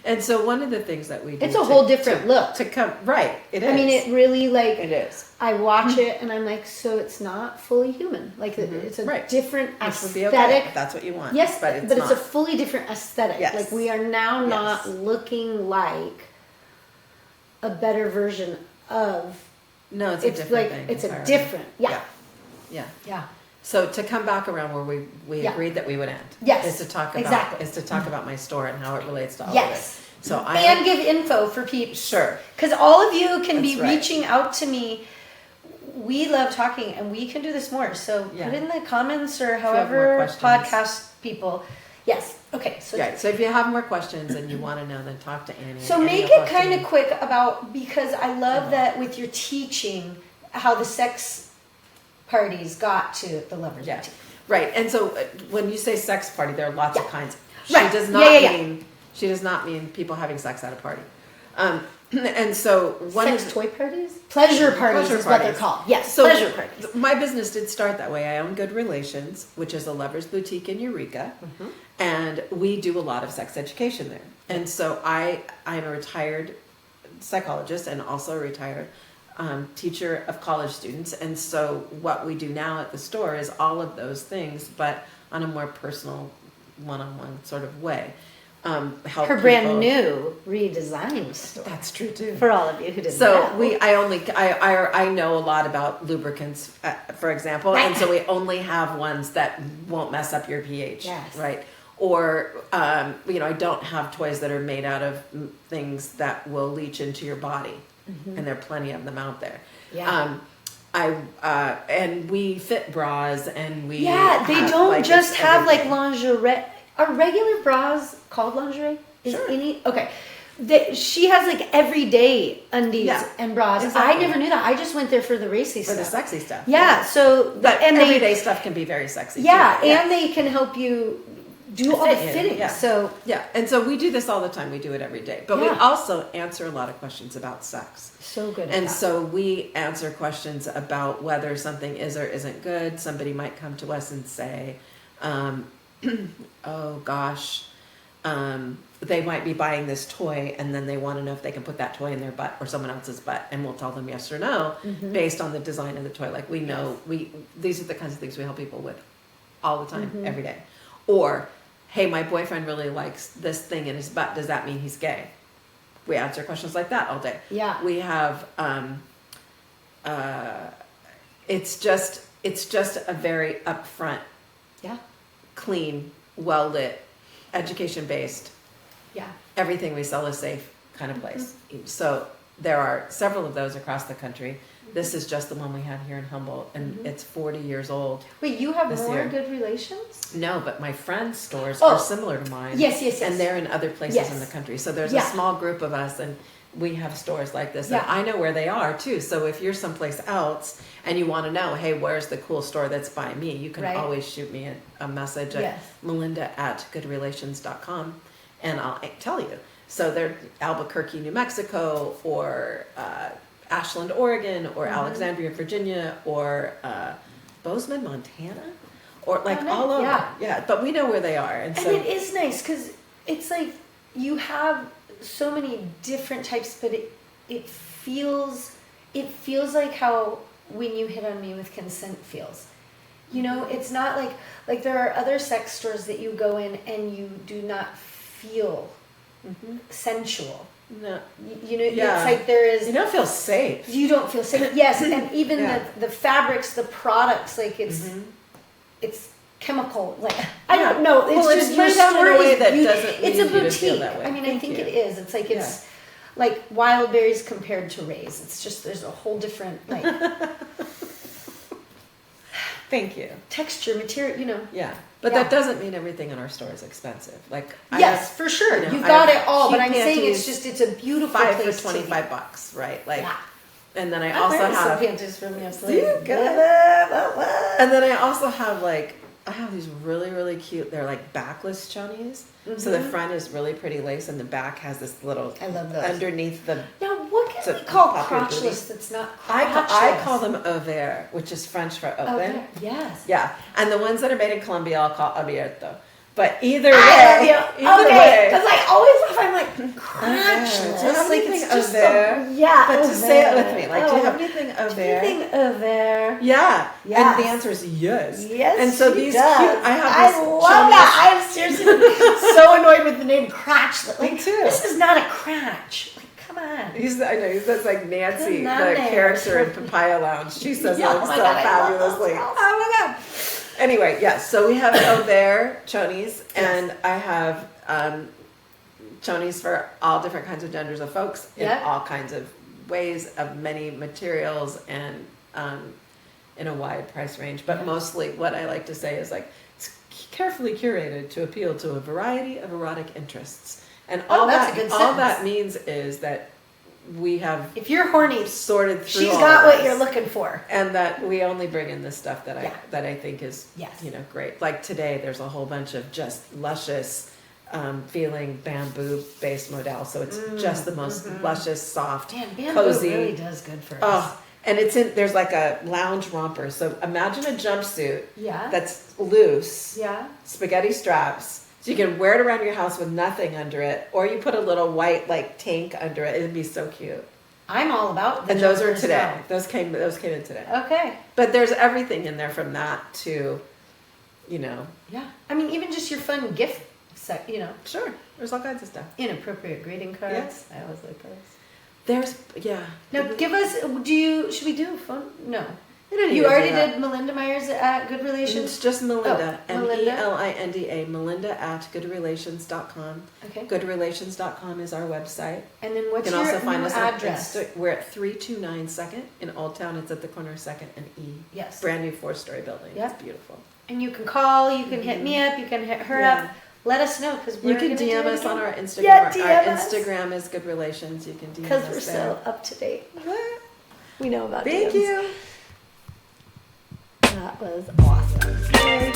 [SPEAKER 2] And so one of the things that we do
[SPEAKER 3] It's a whole different look.
[SPEAKER 2] to come right. It is.
[SPEAKER 3] I mean, it really, like,
[SPEAKER 2] It is.
[SPEAKER 3] I watch it and I'm like, so it's not fully human. Like, it's a
[SPEAKER 2] Right.
[SPEAKER 3] different
[SPEAKER 2] Which would be
[SPEAKER 3] aesthetic.
[SPEAKER 2] okay if that's what you want.
[SPEAKER 3] Yes,
[SPEAKER 2] but it's
[SPEAKER 3] it's
[SPEAKER 2] not.
[SPEAKER 3] a fully different aesthetic.
[SPEAKER 2] Yes.
[SPEAKER 3] Like, we are now not
[SPEAKER 2] Yes.
[SPEAKER 3] looking like a better version of.
[SPEAKER 2] No, it's a
[SPEAKER 3] It's
[SPEAKER 2] different
[SPEAKER 3] like
[SPEAKER 2] thing.
[SPEAKER 3] it's a
[SPEAKER 2] entirely.
[SPEAKER 3] different. Yeah.
[SPEAKER 2] Yeah.
[SPEAKER 3] Yeah.
[SPEAKER 2] So to come back around where we
[SPEAKER 3] Yeah.
[SPEAKER 2] agreed that we would end.
[SPEAKER 3] Yes,
[SPEAKER 2] Is to talk about
[SPEAKER 3] exactly.
[SPEAKER 2] is to talk about my store and how it relates to all of
[SPEAKER 3] Yes.
[SPEAKER 2] it. So
[SPEAKER 3] and give info for people.
[SPEAKER 2] Sure.
[SPEAKER 3] Because all of you can be
[SPEAKER 2] That's right.
[SPEAKER 3] reaching out to me. We love talking, and we can do this more. So
[SPEAKER 2] Yeah.
[SPEAKER 3] put in the comments or
[SPEAKER 2] you have more
[SPEAKER 3] however
[SPEAKER 2] questions.
[SPEAKER 3] podcast people. Yes. Okay. So
[SPEAKER 2] Yeah. So if you have more questions and you want to know, then talk to Annie.
[SPEAKER 3] So
[SPEAKER 2] Annie
[SPEAKER 3] make
[SPEAKER 2] will
[SPEAKER 3] it
[SPEAKER 2] talk to
[SPEAKER 3] kind
[SPEAKER 2] you.
[SPEAKER 3] of quick about, because I love that with your teaching, how the sex parties got to the lovers'
[SPEAKER 2] Yeah.
[SPEAKER 3] boutique.
[SPEAKER 2] Right. And so when you say sex party, there are lots of kinds. She
[SPEAKER 3] Right.
[SPEAKER 2] does not mean she does not mean people having sex at a party. And so one
[SPEAKER 3] Sex toy parties? Pleasure parties is what they're called. Yes,
[SPEAKER 2] So
[SPEAKER 3] pleasure parties.
[SPEAKER 2] my business did start that way. I own Good Relations, which is a lovers boutique in Eureka, and we do a lot of sex education there. And so I'm a retired psychologist and also a retired teacher of college students. And so what we do now at the store is all of those things, but on a more personal, one-on-one sort of way. Help
[SPEAKER 3] Her
[SPEAKER 2] people.
[SPEAKER 3] brand new redesigned store.
[SPEAKER 2] That's true too.
[SPEAKER 3] For all of you who didn't
[SPEAKER 2] So
[SPEAKER 3] know.
[SPEAKER 2] I know a lot about lubricants, for example, and so we only have ones that won't mess up your pH,
[SPEAKER 3] Yes.
[SPEAKER 2] right? Or I don't have toys that are made out of things that will leach into your body, and there are plenty of them out there.
[SPEAKER 3] Yeah.
[SPEAKER 2] And we fit bras, and we
[SPEAKER 3] they
[SPEAKER 2] have,
[SPEAKER 3] don't
[SPEAKER 2] like,
[SPEAKER 3] just
[SPEAKER 2] it's
[SPEAKER 3] have like
[SPEAKER 2] everything.
[SPEAKER 3] lingerie. Are regular bras called lingerie?
[SPEAKER 2] Sure.
[SPEAKER 3] Okay. She has like everyday undies and bras.
[SPEAKER 2] Exactly.
[SPEAKER 3] I never knew that. I just went there for the racy
[SPEAKER 2] for
[SPEAKER 3] stuff.
[SPEAKER 2] the sexy stuff.
[SPEAKER 3] Yeah. So
[SPEAKER 2] But
[SPEAKER 3] and
[SPEAKER 2] everyday stuff can be very sexy.
[SPEAKER 3] yeah,
[SPEAKER 2] too.
[SPEAKER 3] and they can help you do all the
[SPEAKER 2] Fit you,
[SPEAKER 3] fitting.
[SPEAKER 2] yeah.
[SPEAKER 3] So
[SPEAKER 2] Yeah, and so we do this all the time. We do it every day. But we
[SPEAKER 3] Yeah.
[SPEAKER 2] also answer a lot of questions about sex.
[SPEAKER 3] so good. At
[SPEAKER 2] And
[SPEAKER 3] that.
[SPEAKER 2] so we answer questions about whether something is or isn't good. Somebody might come to us and say, oh gosh, they might be buying this toy and then they want to know if they can put that toy in their butt or someone else's butt, and we'll tell them yes or no based on the design of the toy. Like we know these are the kinds of things we help people with all the time, every day. Or, hey, my boyfriend really likes this thing in his butt. Does that mean he's gay? We answer questions like that all day.
[SPEAKER 3] Yeah.
[SPEAKER 2] We have it's just a very upfront,
[SPEAKER 3] yeah,
[SPEAKER 2] clean, well lit, education based,
[SPEAKER 3] yeah.
[SPEAKER 2] everything we sell is safe kind of place. So there are several of those across the country. This is just the one we have here in Humboldt, and it's 40 years old.
[SPEAKER 3] Wait, you have
[SPEAKER 2] This
[SPEAKER 3] more
[SPEAKER 2] year.
[SPEAKER 3] good relations?
[SPEAKER 2] No, but my friends' stores
[SPEAKER 3] Oh.
[SPEAKER 2] are similar to mine.
[SPEAKER 3] Yes, yes, yes.
[SPEAKER 2] And they're in other places
[SPEAKER 3] Yes.
[SPEAKER 2] in the country. So there's
[SPEAKER 3] Yeah.
[SPEAKER 2] a small group of us, and we have stores like this.
[SPEAKER 3] Yeah.
[SPEAKER 2] And I know where they are too. So if you're someplace else and you want to know, hey, where's the cool store that's by me, you can
[SPEAKER 3] Right.
[SPEAKER 2] always shoot me a message at
[SPEAKER 3] Yes.
[SPEAKER 2] melinda@goodrelations.com, and I'll tell you. So they're Albuquerque, New Mexico, or Ashland, Oregon, or Alexandria, Virginia, or Bozeman, Montana, or like
[SPEAKER 3] Oh, nice.
[SPEAKER 2] all over.
[SPEAKER 3] Yeah.
[SPEAKER 2] Yeah, but we know where they are, and
[SPEAKER 3] And
[SPEAKER 2] so
[SPEAKER 3] it is nice because it's like you have so many different types, but it feels like how when you hit on me with consent feels. You know, it's not like there are other sex stores that you go in and you do not feel sensual.
[SPEAKER 2] no,
[SPEAKER 3] You know,
[SPEAKER 2] Yeah.
[SPEAKER 3] it's like there is.
[SPEAKER 2] you don't feel safe.
[SPEAKER 3] You don't feel safe. Yes, and even
[SPEAKER 2] Yeah.
[SPEAKER 3] the fabrics, the products, like it's chemical. Like I don't know. It's
[SPEAKER 2] Well, it's
[SPEAKER 3] just your
[SPEAKER 2] put down in a
[SPEAKER 3] store
[SPEAKER 2] way
[SPEAKER 3] is
[SPEAKER 2] that
[SPEAKER 3] beautiful.
[SPEAKER 2] doesn't
[SPEAKER 3] It's
[SPEAKER 2] lead
[SPEAKER 3] a
[SPEAKER 2] you to
[SPEAKER 3] boutique.
[SPEAKER 2] feel that way.
[SPEAKER 3] I mean, I
[SPEAKER 2] Thank
[SPEAKER 3] think
[SPEAKER 2] you.
[SPEAKER 3] it is. It's like it's like wild berries compared to rays. It's just there's a whole different like
[SPEAKER 2] Thank you.
[SPEAKER 3] texture, material. You know.
[SPEAKER 2] Yeah, but
[SPEAKER 3] Yeah.
[SPEAKER 2] that doesn't mean everything in our store is expensive. Like I
[SPEAKER 3] Yes,
[SPEAKER 2] have,
[SPEAKER 3] for sure.
[SPEAKER 2] you know,
[SPEAKER 3] You've
[SPEAKER 2] I
[SPEAKER 3] got
[SPEAKER 2] have
[SPEAKER 3] it all, but
[SPEAKER 2] cute
[SPEAKER 3] I'm saying it's
[SPEAKER 2] panties,
[SPEAKER 3] just it's a beautiful
[SPEAKER 2] 5
[SPEAKER 3] place
[SPEAKER 2] for $25, right? Like,
[SPEAKER 3] Yeah.
[SPEAKER 2] and then I
[SPEAKER 3] I'm
[SPEAKER 2] also
[SPEAKER 3] wearing some
[SPEAKER 2] have,
[SPEAKER 3] panties from your
[SPEAKER 2] Do
[SPEAKER 3] place.
[SPEAKER 2] you?
[SPEAKER 3] Good.
[SPEAKER 2] and then I also have like I have these really, really cute, they're like backless chonies. So the front is really pretty lace and the back has this little,
[SPEAKER 3] I love those.
[SPEAKER 2] underneath the,
[SPEAKER 3] Now, what can
[SPEAKER 2] So
[SPEAKER 3] we call
[SPEAKER 2] pop your booty.
[SPEAKER 3] crotchless that's not
[SPEAKER 2] I
[SPEAKER 3] crotchless?
[SPEAKER 2] call them ouvert, which is French for open.
[SPEAKER 3] Okay. Yes.
[SPEAKER 2] Yeah, and the ones that are made in Colombia I'll call abierto. But either way,
[SPEAKER 3] I love you.
[SPEAKER 2] either
[SPEAKER 3] Okay,
[SPEAKER 2] way.
[SPEAKER 3] because I always laugh. I'm like
[SPEAKER 2] Do you
[SPEAKER 3] crotchless.
[SPEAKER 2] have
[SPEAKER 3] Like
[SPEAKER 2] anything
[SPEAKER 3] it's just
[SPEAKER 2] ouvert?
[SPEAKER 3] yeah.
[SPEAKER 2] But to say it with me, like, do you have
[SPEAKER 3] Oh.
[SPEAKER 2] anything
[SPEAKER 3] Do you
[SPEAKER 2] ouvert?
[SPEAKER 3] think ouvert?
[SPEAKER 2] Yeah.
[SPEAKER 3] Yes.
[SPEAKER 2] And the answer is yes.
[SPEAKER 3] Yes,
[SPEAKER 2] And so
[SPEAKER 3] she
[SPEAKER 2] these
[SPEAKER 3] does.
[SPEAKER 2] cute, I have these
[SPEAKER 3] love
[SPEAKER 2] chonies.
[SPEAKER 3] that. I'm seriously so annoyed with the name crotchless. Like,
[SPEAKER 2] Me too.
[SPEAKER 3] This is not a crotch. Like, come on.
[SPEAKER 2] I know, that's like Nancy,
[SPEAKER 3] Good
[SPEAKER 2] the
[SPEAKER 3] night.
[SPEAKER 2] character in Papaya Lounge. She says
[SPEAKER 3] Yeah,
[SPEAKER 2] it
[SPEAKER 3] oh
[SPEAKER 2] so
[SPEAKER 3] my God, I love those
[SPEAKER 2] fabulously.
[SPEAKER 3] girls.
[SPEAKER 2] Oh my God. Anyway, yes, so we have Auvert chonies, and I have chonies for all different kinds of genders of folks in
[SPEAKER 3] Yeah.
[SPEAKER 2] all kinds of ways, of many materials, and in a wide price range. But mostly what I like to say is like it's carefully curated to appeal to a variety of erotic interests. And all
[SPEAKER 3] that's a good
[SPEAKER 2] all
[SPEAKER 3] sentence.
[SPEAKER 2] that means is that we have
[SPEAKER 3] If you're horny,
[SPEAKER 2] sorted through
[SPEAKER 3] she's
[SPEAKER 2] all
[SPEAKER 3] got
[SPEAKER 2] of
[SPEAKER 3] what
[SPEAKER 2] this.
[SPEAKER 3] you're looking for.
[SPEAKER 2] And that we only bring in the stuff that
[SPEAKER 3] Yeah.
[SPEAKER 2] I think is
[SPEAKER 3] Yes.
[SPEAKER 2] great. Like today, there's a whole bunch of just luscious feeling bamboo based modal. So it's just the most luscious, soft,
[SPEAKER 3] Man, bamboo
[SPEAKER 2] cozy.
[SPEAKER 3] really does good for us.
[SPEAKER 2] Oh, and there's like a lounge romper. So imagine a jumpsuit
[SPEAKER 3] Yeah.
[SPEAKER 2] that's loose,
[SPEAKER 3] Yeah.
[SPEAKER 2] spaghetti straps. So you can wear it around your house with nothing under it, or you put a little white like tank under it. It'd be so cute.
[SPEAKER 3] I'm all about the
[SPEAKER 2] And those are
[SPEAKER 3] jumpers
[SPEAKER 2] today.
[SPEAKER 3] now.
[SPEAKER 2] Those came in today.
[SPEAKER 3] Okay.
[SPEAKER 2] But there's everything in there from that to,
[SPEAKER 3] Yeah. I mean, even just your fun gift set,
[SPEAKER 2] sure. There's all kinds of stuff.
[SPEAKER 3] inappropriate greeting cards. I always like those.
[SPEAKER 2] There's
[SPEAKER 3] Now, give us, should we do a phone? No.
[SPEAKER 2] We don't need
[SPEAKER 3] You
[SPEAKER 2] to do
[SPEAKER 3] already
[SPEAKER 2] that.
[SPEAKER 3] did Melinda Myers at Good Relations?
[SPEAKER 2] It's just Melinda.
[SPEAKER 3] Oh, Melinda.
[SPEAKER 2] Melinda. Melinda at goodrelations.com.
[SPEAKER 3] Okay.
[SPEAKER 2] Goodrelations.com is our website.
[SPEAKER 3] And then
[SPEAKER 2] You
[SPEAKER 3] what's
[SPEAKER 2] can
[SPEAKER 3] your
[SPEAKER 2] also find
[SPEAKER 3] new
[SPEAKER 2] us on
[SPEAKER 3] address?
[SPEAKER 2] We're at 329 2nd in Old Town. It's at the corner of 2nd and E.
[SPEAKER 3] Yes.
[SPEAKER 2] Brand new 4-story building.
[SPEAKER 3] Yeah.
[SPEAKER 2] It's beautiful.
[SPEAKER 3] And you can call, you can hit me up, you can hit her
[SPEAKER 2] Yeah.
[SPEAKER 3] up. Let us know because we're
[SPEAKER 2] You can
[SPEAKER 3] gonna do
[SPEAKER 2] DM
[SPEAKER 3] it
[SPEAKER 2] us on
[SPEAKER 3] again.
[SPEAKER 2] our Instagram.
[SPEAKER 3] Yeah,
[SPEAKER 2] Our
[SPEAKER 3] DM us.
[SPEAKER 2] Instagram is Good Relations. You can DM us
[SPEAKER 3] Because we're
[SPEAKER 2] there.
[SPEAKER 3] so up to date. We know about
[SPEAKER 2] Thank
[SPEAKER 3] DMs.
[SPEAKER 2] you.
[SPEAKER 3] That was awesome. Yay.